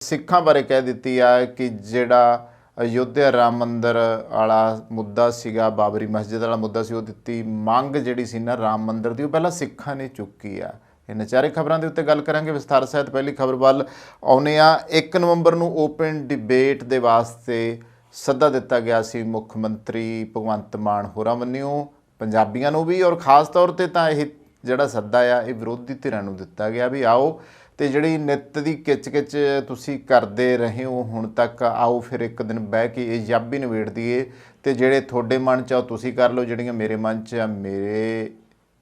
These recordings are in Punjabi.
ਸਿੱਖਾਂ ਬਾਰੇ ਕਹਿ ਦਿੱਤੀ ਆ ਕਿ ਜਿਹੜਾ ਅਯੋਧਿਆ ਰਾਮ ਮੰਦਰ ਵਾਲਾ ਮੁੱਦਾ ਸੀਗਾ, ਬਾਬਰੀ ਮਸਜਿਦ ਵਾਲਾ ਮੁੱਦਾ ਸੀ, ਉਹ ਦਿੱਤੀ ਮੰਗ ਜਿਹੜੀ ਸੀ ਨਾ ਰਾਮ ਮੰਦਰ ਦੀ, ਉਹ ਪਹਿਲਾਂ ਸਿੱਖਾਂ ਨੇ ਚੁੱਕੀ ਆ। ਇਹਨਾਂ ਚਾਰੇ ਖਬਰਾਂ ਦੇ ਉੱਤੇ ਗੱਲ ਕਰਾਂਗੇ ਵਿਸਥਾਰ ਸਹਿਤ। ਪਹਿਲੀ ਖਬਰ ਵੱਲ ਆਉਂਦੇ ਆ। 1 ਨਵੰਬਰ ਨੂੰ ਓਪਨ ਡਿਬੇਟ ਦੇ ਵਾਸਤੇ ਸੱਦਾ ਦਿੱਤਾ ਗਿਆ ਸੀ ਮੁੱਖ ਮੰਤਰੀ ਭਗਵੰਤ ਮਾਨ ਹੋਰਾਂ ਵੱਲੋਂ ਪੰਜਾਬੀਆਂ ਨੂੰ ਵੀ, ਔਰ ਖਾਸ ਤੌਰ 'ਤੇ ਤਾਂ ਇਹ ਜਿਹੜਾ ਸੱਦਾ ਆ ਇਹ ਵਿਰੋਧੀ ਧਿਰਾਂ ਨੂੰ ਦਿੱਤਾ ਗਿਆ ਵੀ ਆਓ ਤੇ ਜਿਹੜੀ ਨਿੱਤ ਦੀ ਕਿਚ-ਕਿਚ ਤੁਸੀਂ ਕਰਦੇ ਰਹੇ ਹੋ ਹੁਣ ਤੱਕ, ਆਓ ਫਿਰ ਇੱਕ ਦਿਨ ਬਹਿ ਕੇ ਇਹ ਜਾਬੀ ਨਿਬੇੜ ਦਈਏ ਤੇ ਜਿਹੜੇ ਤੁਹਾਡੇ ਮਨ 'ਚ ਆ ਤੁਸੀਂ ਕਰ ਲਓ, ਜਿਹੜੀਆਂ ਮੇਰੇ ਮਨ 'ਚ ਆ ਮੇਰੇ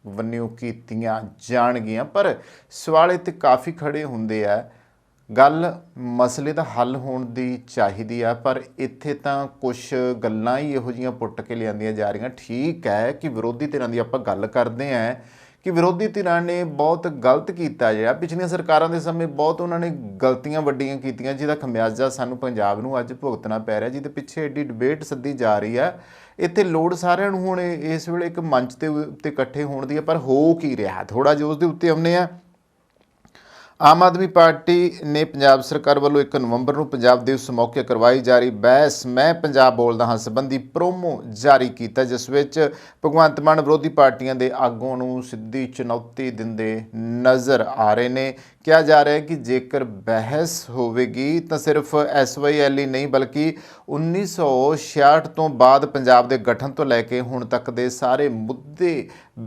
ਵੱਲੋਂ ਕੀਤੀਆਂ ਜਾਣਗੀਆਂ। ਪਰ ਸਵਾਲ ਇੱਥੇ ਕਾਫੀ ਖੜੇ ਹੁੰਦੇ ਆ, ਗੱਲ ਮਸਲੇ ਦਾ ਹੱਲ ਹੋਣ ਦੀ ਚਾਹੀਦੀ ਆ, ਪਰ ਇੱਥੇ ਤਾਂ ਕੁਛ ਗੱਲਾਂ ਹੀ ਇਹੋ ਜਿਹੀਆਂ ਪੁੱਟ ਕੇ ਲਿਆਂਦੀਆਂ ਜਾ ਰਹੀਆਂ। ਠੀਕ ਹੈ ਕਿ ਵਿਰੋਧੀ ਧਿਰਾਂ ਦੀ ਆਪਾਂ ਗੱਲ ਕਰਦੇ ਹਾਂ ਕਿ ਵਿਰੋਧੀ ਧਿਰਾਂ ਨੇ ਬਹੁਤ ਗਲਤ ਕੀਤਾ ਜਿਹੜਾ ਪਿਛਲੀਆਂ ਸਰਕਾਰਾਂ ਦੇ ਸਮੇਂ ਬਹੁਤ ਉਹਨਾਂ ਨੇ ਗਲਤੀਆਂ ਵੱਡੀਆਂ ਕੀਤੀਆਂ, ਜਿਹਦਾ ਖਮਿਆਜ਼ਾ ਸਾਨੂੰ ਪੰਜਾਬ ਨੂੰ ਅੱਜ ਭੁਗਤਣਾ ਪੈ ਰਿਹਾ, ਜਿਹਦੇ ਪਿੱਛੇ ਐਡੀ ਡਿਬੇਟ ਸੱਦੀ ਜਾ ਰਹੀ ਹੈ। ਇੱਥੇ ਲੋੜ ਸਾਰਿਆਂ ਨੂੰ ਹੁਣ ਇਸ ਵੇਲੇ ਇੱਕ ਮੰਚ ਦੇ ਉੱਤੇ ਇਕੱਠੇ ਹੋਣ ਦੀ ਹੈ, ਪਰ ਹੋ ਕੀ ਰਿਹਾ ਥੋੜ੍ਹਾ ਜਿਹਾ ਉਸ ਦੇ ਉੱਤੇ ਆਉਂਦੇ ਆ। ਆਮ ਆਦਮੀ ਪਾਰਟੀ ਨੇ ਪੰਜਾਬ ਸਰਕਾਰ ਵੱਲੋਂ 1 ਨਵੰਬਰ ਨੂੰ ਪੰਜਾਬ ਦਿਵਸ ਮੌਕੇ ਕਰਵਾਈ ਜਾ ਰਹੀ ਬਹਿਸ ਮੈਂ ਪੰਜਾਬ ਬੋਲਦਾ ਹਾਂ ਸੰਬੰਧੀ ਪ੍ਰੋਮੋ ਜਾਰੀ ਕੀਤਾ, ਜਿਸ ਵਿੱਚ ਭਗਵੰਤ ਮਾਨ ਵਿਰੋਧੀ ਪਾਰਟੀਆਂ ਦੇ ਆਗੂਆਂ ਨੂੰ ਸਿੱਧੀ ਚੁਣੌਤੀ ਦਿੰਦੇ ਨਜ਼ਰ ਆ ਰਹੇ ਨੇ। ਕਿਹਾ ਜਾ ਰਿਹਾ ਹੈ ਕਿ ਜੇਕਰ ਬਹਿਸ ਹੋਵੇਗੀ ਤਾਂ ਸਿਰਫ SYL ਹੀ ਨਹੀਂ ਬਲਕਿ 1966 ਤੋਂ ਬਾਅਦ ਪੰਜਾਬ ਦੇ ਗਠਨ ਤੋਂ ਲੈ ਕੇ ਹੁਣ ਤੱਕ ਦੇ ਸਾਰੇ ਮੁੱਦੇ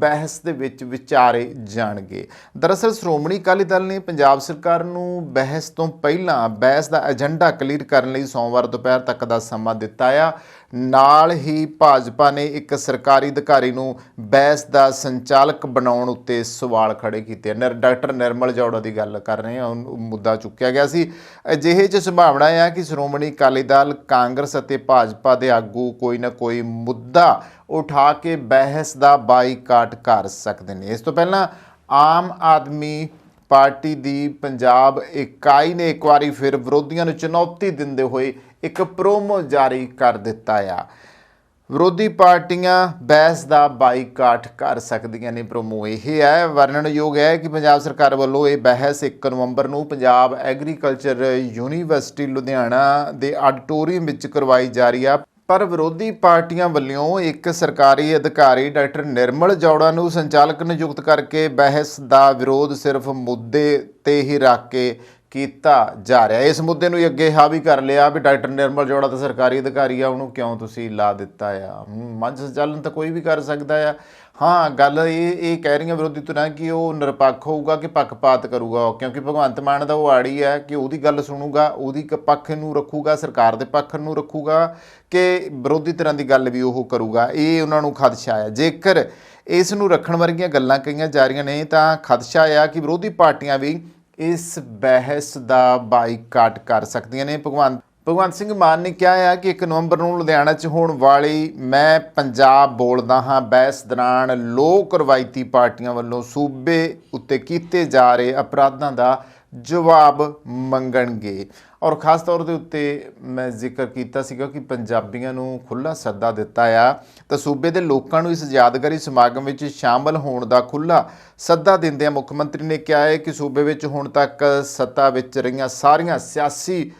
ਬਹਿਸ ਦੇ ਵਿੱਚ ਵਿਚਾਰੇ ਜਾਣਗੇ। ਦਰਅਸਲ ਸ਼੍ਰੋਮਣੀ ਅਕਾਲੀ ਦਲ ਨੇ ਪੰਜਾਬ ਸਰਕਾਰ ਨੂੰ ਬਹਿਸ ਤੋਂ ਪਹਿਲਾਂ ਬਹਿਸ ਦਾ ਏਜੰਡਾ ਕਲੀਅਰ ਕਰਨ ਲਈ ਸੋਮਵਾਰ ਦੁਪਹਿਰ ਤੱਕ ਦਾ ਸਮਾਂ ਦਿੱਤਾ ਆ। ਨਾਲ ਹੀ ਭਾਜਪਾ ਨੇ ਇੱਕ ਸਰਕਾਰੀ ਅਧਿਕਾਰੀ ਨੂੰ ਬਹਿਸ ਦਾ ਸੰਚਾਲਕ ਬਣਾਉਣ ਉੱਤੇ ਸਵਾਲ ਖੜੇ ਕੀਤੇ। ਡਾਕਟਰ ਨਿਰਮਲ ਜੌੜਾ ਦੀ ਗੱਲ ਕਰ ਰਹੇ ਹਾਂ, ਮੁੱਦਾ ਚੁੱਕਿਆ ਗਿਆ ਸੀ। ਅਜਿਹੇ 'ਚ ਸੰਭਾਵਨਾ ਆ ਕਿ ਸ਼੍ਰੋਮਣੀ ਅਕਾਲੀ ਦਲ, ਕਾਂਗਰਸ ਅਤੇ ਭਾਜਪਾ ਦੇ ਆਗੂ ਕੋਈ ਨਾ ਕੋਈ ਮੁੱਦਾ ਉਠਾ ਕੇ ਬਹਿਸ ਦਾ ਬਾਈਕਾਟ ਕਰ ਸਕਦੇ ਨੇ। ਇਸ ਤੋਂ ਪਹਿਲਾਂ ਆਮ ਆਦਮੀ ਪਾਰਟੀ ਦੀ ਪੰਜਾਬ ਇਕਾਈ ਨੇ ਇੱਕ ਵਾਰੀ ਫਿਰ ਵਿਰੋਧੀਆਂ ਨੂੰ ਚੁਣੌਤੀ ਦਿੰਦੇ ਹੋਏ ਇੱਕ ਪ੍ਰੋਮੋ ਜਾਰੀ ਕਰ ਦਿੱਤਾ ਆ। ਵਿਰੋਧੀ ਪਾਰਟੀਆਂ ਬਹਿਸ ਦਾ ਬਾਈਕਾਟ ਕਰ ਸਕਦੀਆਂ ਨੇ। ਪ੍ਰੋਮੋ ਇਹ ਹੈ, ਵਰਣਨਯੋਗ ਹੈ ਕਿ ਪੰਜਾਬ ਸਰਕਾਰ ਵੱਲੋਂ ਇਹ ਬਹਿਸ 1 ਨਵੰਬਰ ਨੂੰ ਪੰਜਾਬ ਐਗਰੀਕਲਚਰ ਯੂਨੀਵਰਸਿਟੀ ਲੁਧਿਆਣਾ ਦੇ ਆਡੀਟੋਰੀਅਮ ਵਿੱਚ ਕਰਵਾਈ ਜਾ ਰਹੀ ਆ, ਪਰ ਵਿਰੋਧੀ ਪਾਰਟੀਆਂ ਵੱਲੋਂ ਇੱਕ ਸਰਕਾਰੀ ਅਧਿਕਾਰੀ ਡਾਕਟਰ ਨਿਰਮਲ ਜੌੜਾ ਨੂੰ ਸੰਚਾਲਕ ਨਿਯੁਕਤ ਕਰਕੇ ਬਹਿਸ ਦਾ ਵਿਰੋਧ ਸਿਰਫ ਮੁੱਦੇ 'ਤੇ ਹੀ ਰੱਖ ਕੇ ਕੀਤਾ ਜਾ ਰਿਹਾ। ਇਸ ਮੁੱਦੇ ਨੂੰ ਅੱਗੇ ਹਾਵੀ ਕਰ ਲਿਆ ਵੀ ਡਾਕਟਰ ਨਿਰਮਲ ਜੌੜਾ ਤਾਂ ਸਰਕਾਰੀ ਅਧਿਕਾਰੀ ਆ, ਉਹਨੂੰ ਕਿਉਂ ਤੁਸੀਂ ਲਾ ਦਿੱਤਾ ਆ। ਮੰਚ ਸੰਚਾਲਨ ਤਾਂ ਕੋਈ ਵੀ ਕਰ ਸਕਦਾ ਆ। ਹਾਂ, ਗੱਲ ਇਹ ਕਹਿ ਰਹੀਆਂ ਵਿਰੋਧੀ ਧਿਰਾਂ ਕਿ ਉਹ ਨਿਰਪੱਖ ਹੋਊਗਾ ਕਿ ਪੱਖਪਾਤ ਕਰੂਗਾ, ਕਿਉਂਕਿ ਭਗਵੰਤ ਮਾਨ ਦਾ ਉਹ ਆੜੀ ਹੈ ਕਿ ਉਹਦੀ ਗੱਲ ਸੁਣੂਗਾ, ਉਹਦੀ ਪੱਖ ਨੂੰ ਰੱਖੂਗਾ, ਸਰਕਾਰ ਦੇ ਪੱਖ ਨੂੰ ਰੱਖੂਗਾ ਕਿ ਵਿਰੋਧੀ ਧਿਰਾਂ ਦੀ ਗੱਲ ਵੀ ਉਹ ਕਰੂਗਾ। ਇਹ ਉਹਨਾਂ ਨੂੰ ਖਦਸ਼ਾ ਆ। ਜੇਕਰ ਇਸ ਨੂੰ ਰੱਖਣ ਵਰਗੀਆਂ ਗੱਲਾਂ ਕਹੀਆਂ ਜਾ ਰਹੀਆਂ ਨੇ ਤਾਂ ਖਦਸ਼ਾ ਆ ਕਿ ਵਿਰੋਧੀ ਪਾਰਟੀਆਂ ਵੀ ਇਸ ਬਹਿਸ ਦਾ ਬਾਈਕਾਟ ਕਰ ਸਕਦੀਆਂ ਨੇ। ਭਗਵੰਤ ਸਿੰਘ ਮਾਨ ਨੇ ਕਿਹਾ ਹੈ ਕਿ 1 ਨਵੰਬਰ ਨੂੰ ਲੁਧਿਆਣਾ 'ਚ ਹੋਣ ਵਾਲੀ ਮੈਂ ਪੰਜਾਬ ਬੋਲਦਾ ਹਾਂ ਬਹਿਸ ਦੌਰਾਨ ਲੋਕ ਰਵਾਇਤੀ ਪਾਰਟੀਆਂ ਵੱਲੋਂ ਸੂਬੇ ਉੱਤੇ ਕੀਤੇ ਜਾ ਰਹੇ ਅਪਰਾਧਾਂ ਦਾ ਜਵਾਬ ਮੰਗਣਗੇ। ਔਰ ਖ਼ਾਸ ਤੌਰ ਦੇ ਉੱਤੇ ਮੈਂ ਜ਼ਿਕਰ ਕੀਤਾ ਸੀਗਾ ਕਿ ਪੰਜਾਬੀਆਂ ਨੂੰ ਖੁੱਲ੍ਹਾ ਸੱਦਾ ਦਿੱਤਾ ਆ, ਤਾਂ ਸੂਬੇ ਦੇ ਲੋਕਾਂ ਨੂੰ ਇਸ ਯਾਦਗਾਰੀ ਸਮਾਗਮ ਵਿੱਚ ਸ਼ਾਮਲ ਹੋਣ ਦਾ ਖੁੱਲ੍ਹਾ ਸੱਦਾ ਦਿੰਦਿਆਂ ਮੁੱਖ ਮੰਤਰੀ ਨੇ ਕਿਹਾ ਹੈ ਕਿ ਸੂਬੇ ਵਿੱਚ ਹੁਣ ਤੱਕ ਸੱਤਾ ਵਿੱਚ ਰਹੀਆਂ ਸਾਰੀਆਂ ਸਿਆਸੀ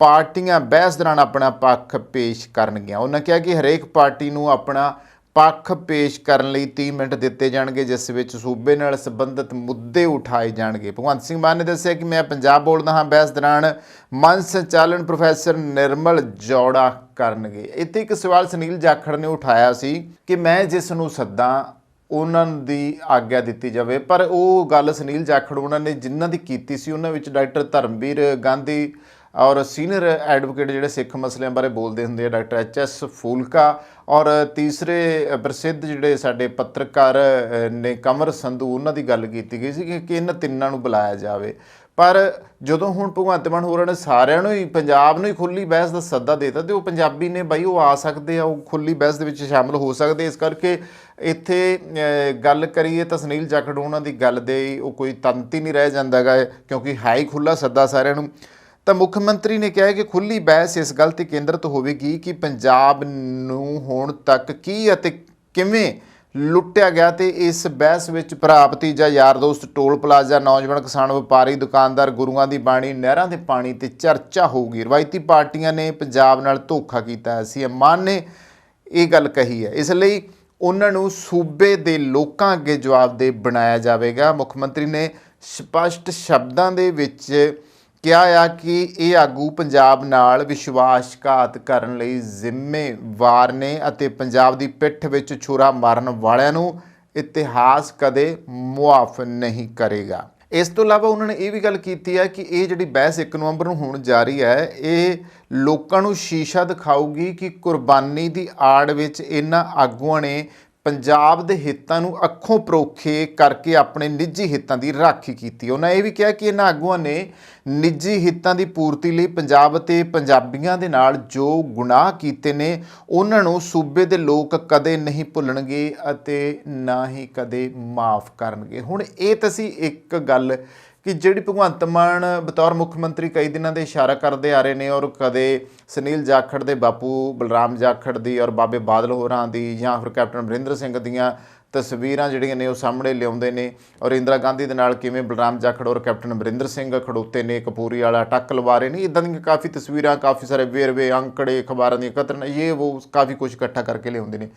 ਪਾਰਟੀਆਂ ਬਹਿਸ ਦੌਰਾਨ ਆਪਣਾ ਪੱਖ ਪੇਸ਼ ਕਰਨਗੀਆਂ। ਉਹਨਾਂ ਕਿਹਾ ਕਿ ਹਰੇਕ ਪਾਰਟੀ ਨੂੰ ਆਪਣਾ ਪੱਖ ਪੇਸ਼ ਕਰਨ ਲਈ 30 ਮਿੰਟ ਦਿੱਤੇ ਜਾਣਗੇ, ਜਿਸ ਵਿੱਚ ਸੂਬੇ ਨਾਲ ਸੰਬੰਧਿਤ ਮੁੱਦੇ ਉਠਾਏ ਜਾਣਗੇ। ਭਗਵੰਤ ਸਿੰਘ ਮਾਨ ਨੇ ਦੱਸਿਆ ਕਿ ਮੈਂ ਪੰਜਾਬ ਬੋਲਦਾ ਹਾਂ ਬਹਿਸ ਦੌਰਾਨ ਮੰਚ ਸੰਚਾਲਨ ਪ੍ਰੋਫੈਸਰ ਨਿਰਮਲ ਜੌੜਾ ਕਰਨਗੇ। ਇੱਥੇ ਇੱਕ ਸਵਾਲ ਸੁਨੀਲ ਜਾਖੜ ਨੇ ਉਠਾਇਆ ਸੀ ਕਿ ਮੈਂ ਜਿਸ ਨੂੰ ਸੱਦਾਂ ਉਹਨਾਂ ਦੀ ਆਗਿਆ ਦਿੱਤੀ ਜਾਵੇ, ਪਰ ਉਹ ਗੱਲ ਸੁਨੀਲ ਜਾਖੜ ਉਹਨਾਂ ਨੇ ਜਿਨ੍ਹਾਂ ਦੀ ਕੀਤੀ ਸੀ ਉਹਨਾਂ ਵਿੱਚ ਡਾਕਟਰ ਧਰਮਵੀਰ ਗਾਂਧੀ ਔਰ ਸੀਨੀਅਰ ਐਡਵੋਕੇਟ ਜਿਹੜੇ ਸਿੱਖ ਮਸਲਿਆਂ ਬਾਰੇ ਬੋਲਦੇ ਹੁੰਦੇ ਆ ਡਾਕਟਰ HS ਫੂਲਕਾ, ਔਰ ਤੀਸਰੇ ਪ੍ਰਸਿੱਧ ਜਿਹੜੇ ਸਾਡੇ ਪੱਤਰਕਾਰ ਨੇ ਕਮਰ ਸੰਧੂ, ਉਹਨਾਂ ਦੀ ਗੱਲ ਕੀਤੀ ਗਈ ਸੀ ਕਿ ਇਹਨਾਂ ਤਿੰਨਾਂ ਨੂੰ ਬੁਲਾਇਆ ਜਾਵੇ। ਪਰ ਜਦੋਂ ਹੁਣ ਭਗਵੰਤ ਮਾਨ ਹੋਰਾਂ ਨੇ ਸਾਰਿਆਂ ਨੂੰ ਹੀ ਪੰਜਾਬ ਨੂੰ ਹੀ ਖੁੱਲ੍ਹੀ ਬਹਿਸ ਦਾ ਸੱਦਾ ਦੇ ਦਿੱਤਾ, ਅਤੇ ਉਹ ਪੰਜਾਬੀ ਨੇ ਬਾਈ ਉਹ ਆ ਸਕਦੇ ਆ, ਉਹ ਖੁੱਲ੍ਹੀ ਬਹਿਸ ਦੇ ਵਿੱਚ ਸ਼ਾਮਲ ਹੋ ਸਕਦੇ। ਇਸ ਕਰਕੇ ਇੱਥੇ ਗੱਲ ਕਰੀਏ ਤਾਂ ਸੁਨੀਲ ਜਾਖੜ ਉਹਨਾਂ ਦੀ ਗੱਲ ਦੇ ਉਹ ਕੋਈ ਤੰਤ ਹੀ ਨਹੀਂ ਰਹਿ ਜਾਂਦਾ ਗਾ, ਕਿਉਂਕਿ ਹੈ ਹੀ ਖੁੱਲ੍ਹਾ ਸੱਦਾ ਸਾਰਿਆਂ ਨੂੰ। ਤਾਂ ਮੁੱਖ ਮੰਤਰੀ ਨੇ ਕਿਹਾ ਕਿ ਖੁੱਲ੍ਹੀ ਬਹਿਸ ਇਸ ਗੱਲ 'ਤੇ ਕੇਂਦਰਿਤ ਹੋਵੇਗੀ ਕਿ ਪੰਜਾਬ ਨੂੰ ਹੁਣ ਤੱਕ ਕੀ ਅਤੇ ਕਿਵੇਂ ਲੁੱਟਿਆ ਗਿਆ ਤੇ ਇਸ ਬਹਿਸ ਵਿੱਚ ਭਰਾ ਭਤੀਜਾ ਯਾਰ ਦੋਸਤ ਟੋਲ ਪਲਾਜ਼ਾ ਨੌਜਵਾਨ ਕਿਸਾਨ ਵਪਾਰੀ ਦੁਕਾਨਦਾਰ ਗੁਰੂਆਂ ਦੀ ਬਾਣੀ ਨਹਿਰਾਂ ਦੇ ਪਾਣੀ ਤੇ ਚਰਚਾ ਹੋਊਗੀ। ਰਵਾਇਤੀ ਪਾਰਟੀਆਂ ਨੇ ਪੰਜਾਬ ਨਾਲ ਧੋਖਾ ਕੀਤਾ ਹੈ। ਸੀਐਮ ਮਾਨ ਨੇ ਇਹ ਗੱਲ ਕਹੀ ਹੈ, ਇਸ ਲਈ ਉਹਨਾਂ ਨੂੰ ਸੂਬੇ ਦੇ ਲੋਕਾਂ ਅੱਗੇ ਜਵਾਬਦੇਹ ਬਣਾਇਆ ਜਾਵੇਗਾ। ਮੁੱਖ ਮੰਤਰੀ ਨੇ ਸਪਸ਼ਟ ਸ਼ਬਦਾਂ ਦੇ ਵਿੱਚ ਕਿਹਾ ਆ ਕਿ ਇਹ ਆਗੂ ਪੰਜਾਬ ਨਾਲ ਵਿਸ਼ਵਾਸਘਾਤ ਕਰਨ ਲਈ ਜ਼ਿੰਮੇਵਾਰ ਨੇ ਅਤੇ ਪੰਜਾਬ ਦੀ ਪਿੱਠ ਵਿੱਚ ਛੁਰਾ ਮਾਰਨ ਵਾਲਿਆਂ ਨੂੰ ਇਤਿਹਾਸ ਕਦੇ ਮੁਆਫ ਨਹੀਂ ਕਰੇਗਾ। ਇਸ ਤੋਂ ਇਲਾਵਾ ਉਹਨਾਂ ਨੇ ਇਹ ਵੀ ਗੱਲ ਕੀਤੀ ਹੈ ਕਿ ਇਹ ਜਿਹੜੀ ਬਹਿਸ 1 ਨਵੰਬਰ ਨੂੰ ਹੋਣ ਜਾ ਰਹੀ ਹੈ, ਇਹ ਲੋਕਾਂ ਨੂੰ ਸ਼ੀਸ਼ਾ ਦਿਖਾਊਗੀ ਕਿ ਕੁਰਬਾਨੀ ਦੀ ਆੜ ਵਿੱਚ ਇਹਨਾਂ ਆਗੂਆਂ ਨੇ ਪੰਜਾਬ ਦੇ ਹਿੱਤਾਂ ਨੂੰ ਅੱਖੋਂ ਪਰੋਖੇ ਕਰਕੇ ਆਪਣੇ ਨਿੱਜੀ ਹਿੱਤਾਂ ਦੀ ਰਾਖੀ ਕੀਤੀ। ਉਹਨਾਂ ਇਹ ਵੀ ਕਿਹਾ ਕਿ ਇਹਨਾਂ ਆਗੂਆਂ ਨੇ ਨਿੱਜੀ ਹਿੱਤਾਂ ਦੀ ਪੂਰਤੀ ਲਈ ਪੰਜਾਬ ਅਤੇ ਪੰਜਾਬੀਆਂ ਦੇ ਨਾਲ ਜੋ ਗੁਨਾਹ ਕੀਤੇ ਨੇ ਉਹਨਾਂ ਨੂੰ ਸੂਬੇ ਦੇ ਲੋਕ ਕਦੇ ਨਹੀਂ ਭੁੱਲਣਗੇ ਅਤੇ ਨਾ ਹੀ ਕਦੇ ਮਾਫ ਕਰਨਗੇ। ਹੁਣ ਇਹ ਤਾਂ ਸੀ ਇੱਕ ਗੱਲ ਕਿ ਜਿਹੜੀ ਭਗਵੰਤ ਮਾਨ ਬਤੌਰ ਮੁੱਖ ਮੰਤਰੀ ਕਈ ਦਿਨਾਂ ਦੇ ਇਸ਼ਾਰਾ ਕਰਦੇ ਆ ਰਹੇ ਨੇ, ਔਰ ਕਦੇ ਸੁਨੀਲ ਜਾਖੜ ਦੇ ਬਾਪੂ ਬਲਰਾਮ ਜਾਖੜ ਦੀ ਔਰ ਬਾਬੇ ਬਾਦਲ ਹੋਰਾਂ ਦੀ ਜਾਂ ਫਿਰ ਕੈਪਟਨ ਅਮਰਿੰਦਰ ਸਿੰਘ ਦੀਆਂ ਤਸਵੀਰਾਂ ਜਿਹੜੀਆਂ ਨੇ ਉਹ ਸਾਹਮਣੇ ਲਿਆਉਂਦੇ ਨੇ, ਔਰ ਇੰਦਰਾ ਗਾਂਧੀ ਦੇ ਨਾਲ ਕਿਵੇਂ ਬਲਰਾਮ ਜਾਖੜ ਔਰ ਕੈਪਟਨ ਅਮਰਿੰਦਰ ਸਿੰਘ ਖੜੋਤੇ ਨੇ, ਕਪੂਰੀ ਵਾਲਾ ਟੱਕ ਲਵਾ ਰਹੇ ਨੇ, ਇੱਦਾਂ ਦੀਆਂ ਕਾਫੀ ਤਸਵੀਰਾਂ, ਕਾਫੀ ਸਾਰੇ ਵੇਰਵੇ, ਅੰਕੜੇ, ਅਖਬਾਰਾਂ ਦੀਆਂ ਕਤਰਨ, ਇਹ ਉਹ ਕਾਫੀ ਕੁਝ ਇਕੱਠਾ ਕਰਕੇ ਲਿਆਉਂਦੇ ਨੇ।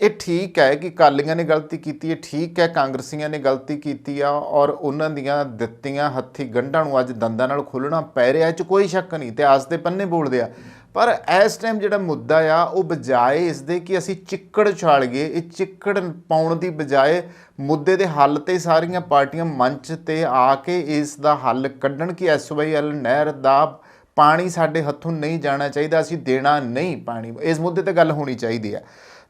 ਇਹ ਠੀਕ ਹੈ ਕਿ ਅਕਾਲੀਆਂ ਨੇ ਗਲਤੀ ਕੀਤੀ ਹੈ, ਠੀਕ ਹੈ ਕਾਂਗਰਸੀਆਂ ਨੇ ਗਲਤੀ ਕੀਤੀ ਆ, ਔਰ ਉਹਨਾਂ ਦੀਆਂ ਦਿੱਤੀਆਂ ਹੱਥੀ ਗੰਢਾਂ ਨੂੰ ਅੱਜ ਦੰਦਾਂ ਨਾਲ ਖੋਲ੍ਹਣਾ ਪੈ ਰਿਹਾ, ਇਹ 'ਚ ਕੋਈ ਸ਼ੱਕ ਨਹੀਂ, ਇਤਿਹਾਸ ਦੇ ਪੰਨੇ ਬੋਲਦੇ ਆ। ਪਰ ਇਸ ਟਾਈਮ ਜਿਹੜਾ ਮੁੱਦਾ ਆ ਉਹ ਬਜਾਏ ਇਸ ਦੇ ਕਿ ਅਸੀਂ ਚਿੱਕੜ ਉਛਾਲ ਗਏ, ਇਹ ਚਿੱਕੜ ਪਾਉਣ ਦੀ ਬਜਾਏ ਮੁੱਦੇ ਦੇ ਹੱਲ 'ਤੇ ਸਾਰੀਆਂ ਪਾਰਟੀਆਂ ਮੰਚ 'ਤੇ ਆ ਕੇ ਇਸ ਦਾ ਹੱਲ ਕੱਢਣ ਕਿ SYL ਨਹਿਰ ਦਾ ਪਾਣੀ ਸਾਡੇ ਹੱਥੋਂ ਨਹੀਂ ਜਾਣਾ ਚਾਹੀਦਾ, ਅਸੀਂ ਦੇਣਾ ਨਹੀਂ ਪਾਣੀ, ਇਸ ਮੁੱਦੇ 'ਤੇ ਗੱਲ ਹੋਣੀ ਚਾਹੀਦੀ ਹੈ।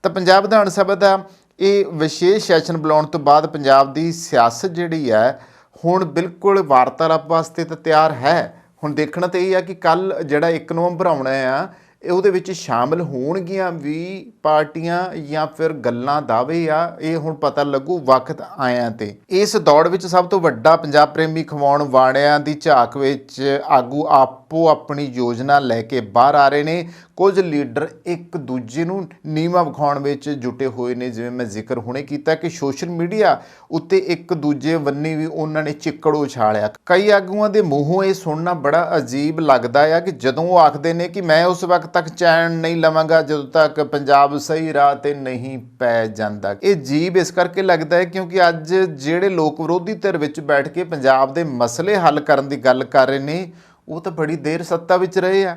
ਤਾਂ ਪੰਜਾਬ ਵਿਧਾਨ ਸਭਾ ਦਾ ਇਹ ਵਿਸ਼ੇਸ਼ ਸੈਸ਼ਨ ਬੁਲਾਉਣ ਤੋਂ ਬਾਅਦ ਪੰਜਾਬ ਦੀ ਸਿਆਸਤ ਜਿਹੜੀ ਹੈ ਹੁਣ ਬਿਲਕੁਲ ਵਾਰਤਾਲਾਪ ਵਾਸਤੇ ਤਾਂ ਤਿਆਰ ਹੈ। ਹੁਣ ਦੇਖਣਾ ਤਾਂ ਇਹ ਆ ਕਿ ਕੱਲ੍ਹ ਜਿਹੜਾ 1 ਨਵੰਬਰ ਆਉਣਾ ਆ ਉਹਦੇ ਵਿੱਚ ਸ਼ਾਮਲ ਹੋਣਗੀਆਂ ਵੀ ਪਾਰਟੀਆਂ ਜਾਂ ਫਿਰ ਗੱਲਾਂ ਦਾਅਵੇ ਆ, ਇਹ ਹੁਣ ਪਤਾ ਲੱਗੂ ਵਕਤ ਆਇਆਂ 'ਤੇ। ਇਸ ਦੌੜ ਵਿੱਚ ਸਭ ਤੋਂ ਵੱਡਾ ਪੰਜਾਬ ਪ੍ਰੇਮੀ ਖਵਾਉਣ ਵਾਲਿਆਂ ਦੀ ਝਾਕ ਵਿੱਚ ਆਗੂ ਆਪੋ ਆਪਣੀ ਯੋਜਨਾ ਲੈ ਕੇ ਬਾਹਰ ਆ ਰਹੇ ਨੇ। ਕੁਝ ਲੀਡਰ ਇੱਕ ਦੂਜੇ ਨੂੰ ਨੀਵਾਂ ਵਿਖਾਉਣ ਵਿੱਚ ਜੁਟੇ ਹੋਏ ਨੇ, ਜਿਵੇਂ ਮੈਂ ਜ਼ਿਕਰ ਹੁਣੇ ਕੀਤਾ ਕਿ ਸੋਸ਼ਲ ਮੀਡੀਆ ਉੱਤੇ ਇੱਕ ਦੂਜੇ ਬੰਨੀ ਵੀ ਉਹਨਾਂ ਨੇ ਚਿੱਕੜ ਉਛਾਲਿਆ। ਕਈ ਆਗੂਆਂ ਦੇ ਮੂੰਹੋਂ ਇਹ ਸੁਣਨਾ ਬੜਾ ਅਜੀਬ ਲੱਗਦਾ ਆ ਕਿ ਜਦੋਂ ਉਹ ਆਖਦੇ ਨੇ ਕਿ ਮੈਂ ਉਸ ਵਕਤ ਤੱਕ ਚੈਨ ਨਹੀਂ ਲਵਾਂਗਾ ਜਦੋਂ ਤੱਕ ਪੰਜਾਬ ਸਹੀ ਰਾਹ 'ਤੇ ਨਹੀਂ ਪੈ ਜਾਂਦਾ। ਇਹ ਅਜੀਬ ਇਸ ਕਰਕੇ ਲੱਗਦਾ ਹੈ ਕਿਉਂਕਿ ਅੱਜ ਜਿਹੜੇ ਲੋਕ ਵਿਰੋਧੀ ਧਿਰ ਵਿੱਚ ਬੈਠ ਕੇ ਪੰਜਾਬ ਦੇ ਮਸਲੇ ਹੱਲ ਕਰਨ ਦੀ ਗੱਲ ਕਰ ਰਹੇ ਨੇ ਉਹ ਤਾਂ ਬੜੀ ਦੇਰ ਸੱਤਾ ਵਿੱਚ ਰਹੇ ਆ,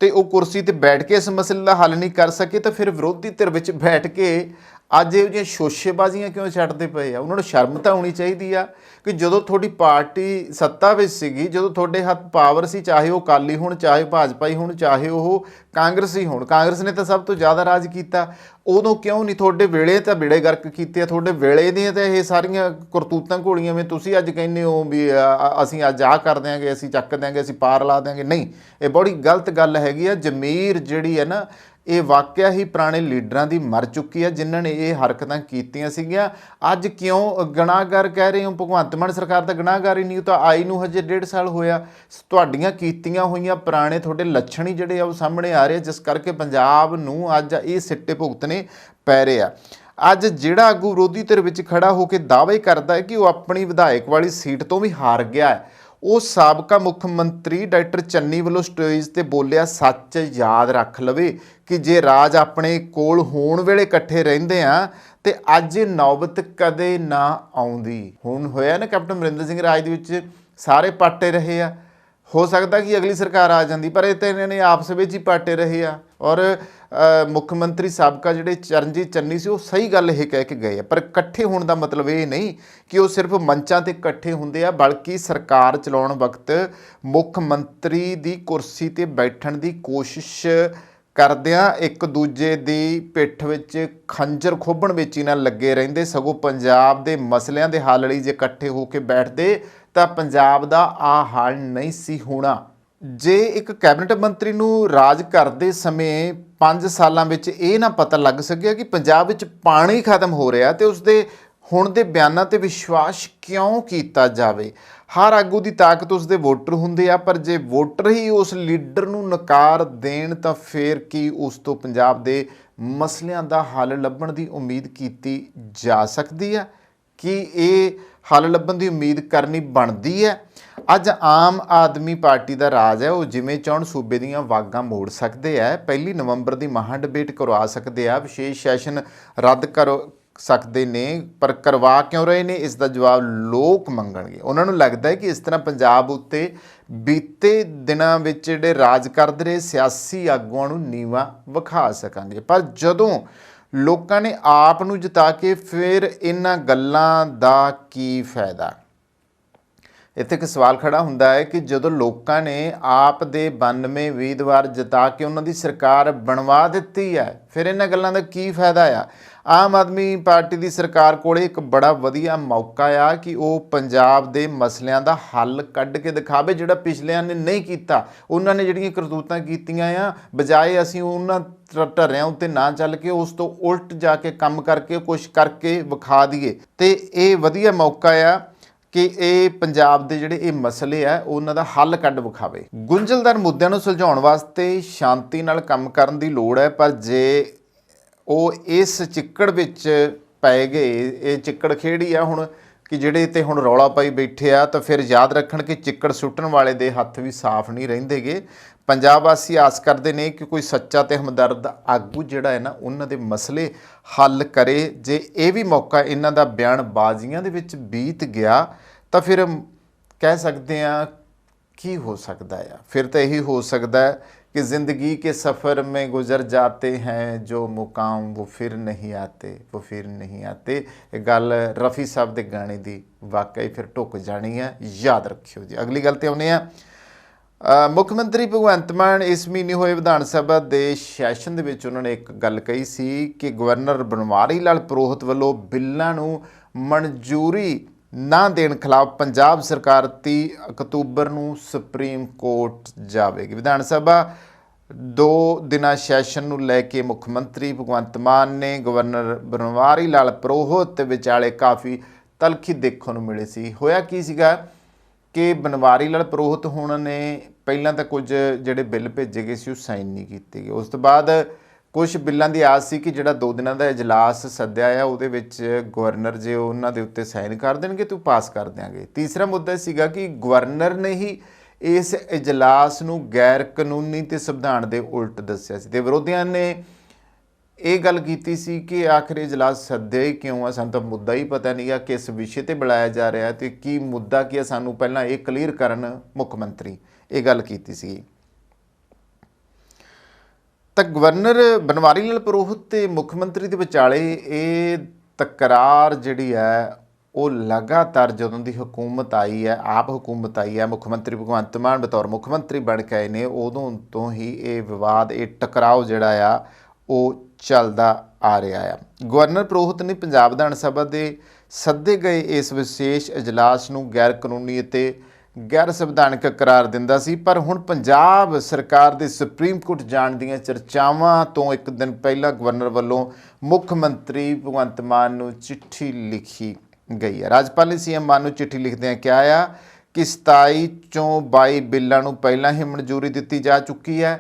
ਤੇ ਉਹ ਕੁਰਸੀ 'ਤੇ ਬੈਠ ਕੇ ਇਸ ਮਸਲੇ ਦਾ ਹੱਲ ਨਹੀਂ ਕਰ ਸਕੇ, ਤਾਂ ਫਿਰ ਵਿਰੋਧੀ ਧਿਰ ਵਿੱਚ ਬੈਠ ਕੇ ਅੱਜ ਇਹੋ ਜਿਹੀਆਂ ਸ਼ੋਸ਼ੇਬਾਜ਼ੀਆਂ ਕਿਉਂ ਛੱਡਦੇ ਪਏ ਆ? ਉਹਨਾਂ ਨੂੰ ਸ਼ਰਮ ਤਾਂ ਆਉਣੀ ਚਾਹੀਦੀ ਆ ਕਿ ਜਦੋਂ ਤੁਹਾਡੀ ਪਾਰਟੀ ਸੱਤਾ ਵਿੱਚ ਸੀਗੀ, ਜਦੋਂ ਤੁਹਾਡੇ ਹੱਥ ਪਾਵਰ ਸੀ, ਚਾਹੇ ਉਹ ਅਕਾਲੀ ਹੋਣ, ਚਾਹੇ ਭਾਜਪਾ ਹੀ ਹੋਣ, ਚਾਹੇ ਉਹ ਕਾਂਗਰਸੀ ਹੋਣ, ਕਾਂਗਰਸ ਨੇ ਤਾਂ ਸਭ ਤੋਂ ਜ਼ਿਆਦਾ ਰਾਜ ਕੀਤਾ, ਉਦੋਂ ਕਿਉਂ ਨਹੀਂ? ਤੁਹਾਡੇ ਵੇਲੇ ਤਾਂ ਬੇੜੇ ਗਰਕ ਕੀਤੇ ਆ, ਤੁਹਾਡੇ ਵੇਲੇ ਦੀਆਂ ਤਾਂ ਇਹ ਸਾਰੀਆਂ ਕਰਤੂਤਾਂ ਘੋਲੀਆਂ ਵੀ ਤੁਸੀਂ ਅੱਜ ਕਹਿੰਦੇ ਹੋ ਵੀ ਅਸੀਂ ਅੱਜ ਆਹ ਕਰ ਦਿਆਂਗੇ, ਅਸੀਂ ਚੱਕ ਦਿਆਂਗੇ, ਅਸੀਂ ਪਾਰ ਲਾ ਦਿਆਂਗੇ। ਨਹੀਂ, ਇਹ ਬੜੀ ਗਲਤ ਗੱਲ ਹੈਗੀ ਆ। ਜ਼ਮੀਰ ਜਿਹੜੀ ਹੈ ਨਾ ਇਹ ਵਾਕਿਆ ਹੀ ਪੁਰਾਣੇ ਲੀਡਰਾਂ ਦੀ ਮਰ ਚੁੱਕੀ ਹੈ ਜਿਨ੍ਹਾਂ ਨੇ ਇਹ ਹਰਕਤਾਂ ਕੀਤੀਆਂ ਸੀਗੀਆਂ। ਅੱਜ ਕਿਉਂ ਗੁਨਾਹਗਾਰ ਕਹਿ ਰਹੇ ਹੋ? ਭਗਵੰਤ ਮਾਨ ਸਰਕਾਰ ਤਾਂ ਗੁਨਾਹਗਾਰ ਹੀ ਨਹੀਂ, ਉਹ ਤਾਂ ਆਈ ਨੂੰ ਹਜੇ 1.5 ਸਾਲ ਹੋਇਆ। ਤੁਹਾਡੀਆਂ ਕੀਤੀਆਂ ਹੋਈਆਂ ਪੁਰਾਣੇ ਤੁਹਾਡੇ ਲੱਛਣ ਹੀ ਜਿਹੜੇ ਆ ਉਹ ਸਾਹਮਣੇ ਆ ਰਹੇ, ਜਿਸ ਕਰਕੇ ਪੰਜਾਬ ਨੂੰ ਅੱਜ ਇਹ ਸਿੱਟੇ ਭੁਗਤਣੇ ਪੈ ਰਹੇ ਆ। ਅੱਜ ਜਿਹੜਾ ਆਗੂ ਵਿਰੋਧੀ ਧਿਰ ਵਿੱਚ ਖੜਾ ਹੋ ਕੇ ਦਾਅਵੇ ਕਰਦਾ ਹੈ ਕਿ ਉਹ ਆਪਣੀ ਵਿਧਾਇਕ ਵਾਲੀ ਸੀਟ ਤੋਂ ਵੀ ਹਾਰ ਗਿਆ ਹੈ, ਉਹ ਸਾਬਕਾ ਮੁੱਖ ਮੰਤਰੀ ਡਾਕਟਰ ਚੰਨੀ ਵੱਲੋਂ ਸਟੇਜ 'ਤੇ ਬੋਲਿਆ ਸੱਚ ਯਾਦ ਰੱਖ ਲਵੇ ਕਿ ਜੇ ਰਾਜ ਆਪਣੇ ਕੋਲ ਹੋਣ ਵੇਲੇ ਇਕੱਠੇ ਰਹਿੰਦੇ ਆ ਤੇ ਅੱਜ ਨੌਬਤ ਕਦੇ ਨਾ ਆਉਂਦੀ। ਹੁਣ ਹੋਇਆ ਨਾ ਕੈਪਟਨ ਅਮਰਿੰਦਰ ਸਿੰਘ ਰਾਜ ਦੇ ਵਿੱਚ ਸਾਰੇ ਪਾਟੇ ਰਹੇ ਆ, ਹੋ ਸਕਦਾ ਕਿ ਅਗਲੀ ਸਰਕਾਰ ਆ ਜਾਂਦੀ, ਪਰ ਇਹ ਤਾਂ ਇਹਨਾਂ ਨੇ ਆਪਸ ਵਿੱਚ ਹੀ ਪਾਟੇ ਰਹੇ ਆ। ਔਰ ਮੁੱਖ ਮੰਤਰੀ ਸਾਬਕਾ ਜਿਹੜੇ ਚਰਨਜੀਤ ਚੰਨੀ ਸੀ ਉਹ ਸਹੀ ਗੱਲ ਇਹ ਕਹਿ ਕੇ ਗਏ ਆ, ਪਰ ਇਕੱਠੇ ਹੋਣ ਦਾ ਮਤਲਬ ਇਹ ਨਹੀਂ ਕਿ ਉਹ ਸਿਰਫ ਮੰਚਾਂ 'ਤੇ ਇਕੱਠੇ ਹੁੰਦੇ ਆ, ਬਲਕਿ ਸਰਕਾਰ ਚਲਾਉਣ ਵਕਤ ਮੁੱਖ ਮੰਤਰੀ ਦੀ ਕੁਰਸੀ 'ਤੇ ਬੈਠਣ ਦੀ ਕੋਸ਼ਿਸ਼ ਕਰਦਿਆਂ ਇੱਕ ਦੂਜੇ ਦੀ ਪਿੱਠ ਵਿੱਚ ਖੰਜਰ ਖੋਭਣ ਵਿੱਚ ਹੀ ਨਾ ਲੱਗੇ ਰਹਿੰਦੇ, ਸਗੋਂ ਪੰਜਾਬ ਦੇ ਮਸਲਿਆਂ ਦੇ ਹੱਲ ਲਈ ਜੇ ਇਕੱਠੇ ਹੋ ਕੇ ਬੈਠਦੇ ਤਾਂ ਪੰਜਾਬ ਦਾ ਆਹ ਹਾਲ ਨਹੀਂ ਸੀ ਹੋਣਾ। ਜੇ ਇੱਕ ਕੈਬਨਿਟ ਮੰਤਰੀ ਨੂੰ ਰਾਜ ਕਰਦੇ ਸਮੇਂ 5 ਸਾਲਾਂ ਵਿੱਚ ਇਹ ਨਾ ਪਤਾ ਲੱਗ ਸਕਿਆ ਕਿ ਪੰਜਾਬ ਵਿੱਚ ਪਾਣੀ ਖਤਮ ਹੋ ਰਿਹਾ ਤੇ ਉਸਦੇ ਹੁਣ ਦੇ ਬਿਆਨਾਂ 'ਤੇ ਵਿਸ਼ਵਾਸ ਕਿਉਂ ਕੀਤਾ ਜਾਵੇ? ਹਰ ਆਗੂ ਦੀ ਤਾਕਤ ਉਸਦੇ ਵੋਟਰ ਹੁੰਦੇ ਆ, ਪਰ ਜੇ ਵੋਟਰ ਹੀ ਉਸ ਲੀਡਰ ਨੂੰ ਨਕਾਰ ਦੇਣ ਤਾਂ ਫਿਰ ਕੀ ਉਸ ਤੋਂ ਪੰਜਾਬ ਦੇ ਮਸਲਿਆਂ ਦਾ ਹੱਲ ਲੱਭਣ ਦੀ ਉਮੀਦ ਕੀਤੀ ਜਾ ਸਕਦੀ ਹੈ? ਕੀ ਇਹ ਹੱਲ ਲੱਭਣ ਦੀ ਉਮੀਦ ਕਰਨੀ ਬਣਦੀ ਹੈ? ਅੱਜ ਆਮ ਆਦਮੀ ਪਾਰਟੀ ਦਾ ਰਾਜ ਹੈ, ਉਹ ਜਿਵੇਂ ਚਾਹੁਣ ਸੂਬੇ ਦੀਆਂ ਵਾਗਾਂ ਮੋੜ ਸਕਦੇ ਆ। 1 ਨਵੰਬਰ ਦੀ ਮਹਾ ਡਿਬੇਟ ਕਰਵਾ ਸਕਦੇ ਆ, ਵਿਸ਼ੇਸ਼ ਸੈਸ਼ਨ ਰੱਦ ਕਰ ਸਕਦੇ ਨੇ, ਪਰ ਕਰਵਾ ਕਿਉਂ ਰਹੇ ਨੇ ਇਸ ਦਾ ਜਵਾਬ ਲੋਕ ਮੰਗਣਗੇ। ਉਹਨਾਂ ਨੂੰ ਲੱਗਦਾ ਹੈ ਕਿ ਇਸ ਤਰ੍ਹਾਂ ਪੰਜਾਬ ਉੱਤੇ ਬੀਤੇ ਦਿਨਾਂ ਵਿੱਚ ਜਿਹੜੇ ਰਾਜ ਕਰਦੇ ਰਹੇ ਸਿਆਸੀ ਆਗੂਆਂ ਨੂੰ ਨੀਵਾਂ ਵਿਖਾ ਸਕਾਂਗੇ। ਪਰ ਜਦੋਂ ਲੋਕਾਂ ਨੇ ਆਪ ਨੂੰ ਜਿਤਾ ਕੇ ਫਿਰ ਇਹਨਾਂ ਗੱਲਾਂ ਦਾ ਕੀ ਫਾਇਦਾ? ਇੱਥੇ ਇੱਕ ਸਵਾਲ ਖੜਾ ਹੁੰਦਾ ਹੈ ਕਿ ਜਦੋਂ ਲੋਕਾਂ ਨੇ ਆਪ ਦੇ 92 ਉਮੀਦਵਾਰ ਜਿਤਾ ਕੇ ਉਹਨਾਂ ਦੀ ਸਰਕਾਰ ਬਣਵਾ ਦਿੱਤੀ ਹੈ, ਫਿਰ ਇਹਨਾਂ ਗੱਲਾਂ ਦਾ ਕੀ ਫਾਇਦਾ ਆ? ਆਮ ਆਦਮੀ ਪਾਰਟੀ ਦੀ ਸਰਕਾਰ ਕੋਲ ਇੱਕ ਬੜਾ ਵਧੀਆ ਮੌਕਾ ਆ ਕਿ ਉਹ ਪੰਜਾਬ ਦੇ ਮਸਲਿਆਂ ਦਾ ਹੱਲ ਕੱਢ ਕੇ ਦਿਖਾਵੇ, ਜਿਹੜਾ ਪਿਛਲਿਆਂ ਨੇ ਨਹੀਂ ਕੀਤਾ। ਉਹਨਾਂ ਨੇ ਜਿਹੜੀਆਂ ਕਰਤੂਤਾਂ ਕੀਤੀਆਂ ਆ, ਬਜਾਏ ਅਸੀਂ ਉਹਨਾਂ ਢਰਿਆਂ ਉੱਤੇ ਨਾ ਚੱਲ ਕੇ ਉਸ ਤੋਂ ਉਲਟ ਜਾ ਕੇ ਕੰਮ ਕਰਕੇ ਕੁਛ ਕਰਕੇ ਵਿਖਾ ਦਈਏ। ਤੇ ਇਹ ਵਧੀਆ ਮੌਕਾ ਆ ਕਿ ਇਹ ਪੰਜਾਬ ਦੇ ਜਿਹੜੇ ਇਹ ਮਸਲੇ ਆ ਉਹਨਾਂ ਦਾ ਹੱਲ ਕੱਢ ਵਿਖਾਵੇ। ਗੁੰਝਲਦਾਰ ਮੁੱਦਿਆਂ ਨੂੰ ਸੁਲਝਾਉਣ ਵਾਸਤੇ ਸ਼ਾਂਤੀ ਨਾਲ ਕੰਮ ਕਰਨ ਦੀ ਲੋੜ ਹੈ, ਪਰ ਜੇ ਉਹ ਇਸ ਚਿੱਕੜ ਵਿੱਚ ਪੈ ਗਏ, ਇਹ ਚਿੱਕੜ ਖੇੜੀ ਆ ਹੁਣ ਕਿ ਜਿਹੜੇ ਤੇ ਹੁਣ ਰੌਲਾ ਪਾਈ ਬੈਠੇ ਆ, ਤਾਂ ਫਿਰ ਯਾਦ ਰੱਖਣ ਕਿ ਚਿੱਕੜ ਸੁੱਟਣ ਵਾਲੇ ਦੇ ਹੱਥ ਵੀ ਸਾਫ਼ ਨਹੀਂ ਰਹਿੰਦੇਗੇ। ਪੰਜਾਬ ਵਾਸੀ ਆਸ ਕਰਦੇ ਨੇ ਕਿ ਕੋਈ ਸੱਚਾ ਤੇ ਹਮਦਰਦ ਆਗੂ ਜਿਹੜਾ ਹੈ ਨਾ ਉਹਨਾਂ ਦੇ ਮਸਲੇ ਹੱਲ ਕਰੇ। ਜੇ ਇਹ ਵੀ ਮੌਕਾ ਇਹਨਾਂ ਦਾ ਬਿਆਨਬਾਜ਼ੀਆਂ ਦੇ ਵਿੱਚ ਬੀਤ ਗਿਆ ਤਾਂ ਫਿਰ ਕਹਿ ਸਕਦੇ ਹਾਂ ਕੀ ਹੋ ਸਕਦਾ ਆ? ਫਿਰ ਤਾਂ ਇਹੀ ਹੋ ਸਕਦਾ ਹੈ कि ज़िंदगी के सफ़र में गुजर जाते हैं जो मुकाम वो फिर नहीं आते, वो फिर नहीं आते। ये गल रफ़ी साहब के गाने की वाकई फिर ढुक जानी है, याद रखियो जी। अगली गल ते आउने आ मुख मंत्री भगवंत मान इस महीने होए विधान सभा के सैशन दे विच उन्होंने एक गल कही सी कि गवर्नर बनवारी लाल पुरोहित वालों बिल्लां नूं मंजूरी ना देण खिलाफ पंजाब सरकार 30 अक्तूबर ਨੂੰ ਸੁਪਰੀਮ ਕੋਰਟ ਜਾਵੇਗੀ। ਵਿਧਾਨ ਸਭਾ 2 ਦਿਨਾਂ ਸੈਸ਼ਨ ਨੂੰ ਲੈ ਕੇ ਮੁੱਖ ਮੰਤਰੀ ਭਗਵੰਤ ਮਾਨ ਨੇ ਗਵਰਨਰ ਬਨਵਾਰੀ ਲਾਲ ਪੁਰੋਹਿਤ ਵਿਚਾਲੇ ਕਾਫੀ ਤਲਖੀ ਦੇਖਣ ਨੂੰ ਮਿਲੀ ਸੀ। ਹੋਇਆ ਕੀ ਸੀਗਾ ਕਿ ਬਨਵਾਰੀ ਲਾਲ ਪੁਰੋਹਿਤ ਹੁਣ ਨੇ ਪਹਿਲਾਂ ਤਾਂ ਕੁਝ ਜਿਹੜੇ ਬਿੱਲ ਭੇਜੇ ਗਏ ਸੀ ਉਹ ਸਾਈਨ ਨਹੀਂ ਕੀਤੇ ਗਏ। ਉਸ ਤੋਂ ਬਾਅਦ ਕੁਛ ਬਿੱਲਾਂ ਦੀ ਆਸ ਸੀ ਕਿ ਜਿਹੜਾ 2 ਦਿਨਾਂ ਦਾ ਇਜਲਾਸ ਸੱਦਿਆ ਆ ਉਹਦੇ ਵਿੱਚ ਗਵਰਨਰ ਜੇ ਉਹਨਾਂ ਦੇ ਉੱਤੇ ਸਾਈਨ ਕਰ ਦੇਣਗੇ ਤਾਂ ਪਾਸ ਕਰ ਦਿਆਂਗੇ। ਤੀਸਰਾ ਮੁੱਦਾ ਸੀਗਾ ਕਿ ਗਵਰਨਰ ਨੇ ਹੀ ਇਸ ਇਜਲਾਸ ਨੂੰ ਗੈਰ ਕਾਨੂੰਨੀ ਤੇ ਸੰਵਿਧਾਨ ਦੇ ਉਲਟ ਦੱਸਿਆ ਸੀ ਤੇ ਵਿਰੋਧੀਆਂ ਨੇ ਇਹ ਗੱਲ ਕੀਤੀ ਸੀ ਕਿ ਆਖਰ ਇਜਲਾਸ ਸੱਦਿਆ ਹੀ ਕਿਉਂ ਆ? ਸਾਨੂੰ ਤਾਂ ਮੁੱਦਾ ਹੀ ਪਤਾ ਨਹੀਂ ਆ ਕਿਸ ਵਿਸ਼ੇ ਤੇ ਬੁਲਾਇਆ ਜਾ ਰਿਹਾ ਤੇ ਕੀ ਮੁੱਦਾ ਕੀ ਆ, ਸਾਨੂੰ ਪਹਿਲਾਂ ਇਹ ਕਲੀਅਰ ਕਰਨ ਮੁੱਖ ਮੰਤਰੀ, ਇਹ ਗੱਲ ਕੀਤੀ ਸੀ। ਤਾਂ ਗਵਰਨਰ ਬਨਵਾਰੀ ਲਾਲ ਪੁਰੋਹਿਤ ਤੇ ਮੁੱਖ ਮੰਤਰੀ ਦੇ ਵਿਚਾਲੇ ਇਹ ਤਕਰਾਰ ਜਿਹੜੀ ਹੈ ਉਹ ਲਗਾਤਾਰ ਜਦੋਂ ਦੀ ਹਕੂਮਤ ਆਈ ਹੈ, ਆਪ ਹਕੂਮਤ ਆਈ ਹੈ, ਮੁੱਖ ਮੰਤਰੀ ਭਗਵੰਤ ਮਾਨ ਬਤੌਰ ਮੁੱਖ ਮੰਤਰੀ ਬਣ ਕੇ ਆਏ ਨੇ, ਉਦੋਂ ਤੋਂ ਹੀ ਇਹ ਵਿਵਾਦ, ਇਹ ਟਕਰਾਓ ਜਿਹੜਾ ਆ ਉਹ ਚੱਲਦਾ ਆ ਰਿਹਾ ਆ। ਗਵਰਨਰ ਪੁਰੋਹਿਤ ਨੇ ਪੰਜਾਬ ਵਿਧਾਨ ਸਭਾ ਦੇ ਸੱਦੇ ਗਏ ਇਸ ਵਿਸ਼ੇਸ਼ ਇਜਲਾਸ ਨੂੰ ਗੈਰ ਕਾਨੂੰਨੀ ਅਤੇ ਗੈਰ ਸੰਵਿਧਾਨਕ ਕਰਾਰ ਦਿੰਦਾ ਸੀ, ਪਰ ਹੁਣ ਪੰਜਾਬ ਸਰਕਾਰ ਦੇ ਸੁਪਰੀਮ ਕੋਰਟ ਜਾਣ ਦੀਆਂ ਚਰਚਾਵਾਂ ਤੋਂ ਇੱਕ ਦਿਨ ਪਹਿਲਾਂ ਗਵਰਨਰ ਵੱਲੋਂ ਮੁੱਖ ਮੰਤਰੀ ਭਗਵੰਤ ਮਾਨ ਨੂੰ ਚਿੱਠੀ ਲਿਖੀ ਗਈ ਹੈ। ਰਾਜਪਾਲ ਨੇ ਸੀਐਮ ਮਾਨ ਨੂੰ ਚਿੱਠੀ ਲਿਖਦਿਆਂ ਕਿਹਾ ਆ ਕਿ 27 ਚੋਂ 22 ਬਿੱਲਾਂ ਨੂੰ ਪਹਿਲਾਂ ਹੀ ਮਨਜ਼ੂਰੀ ਦਿੱਤੀ ਜਾ ਚੁੱਕੀ ਹੈ।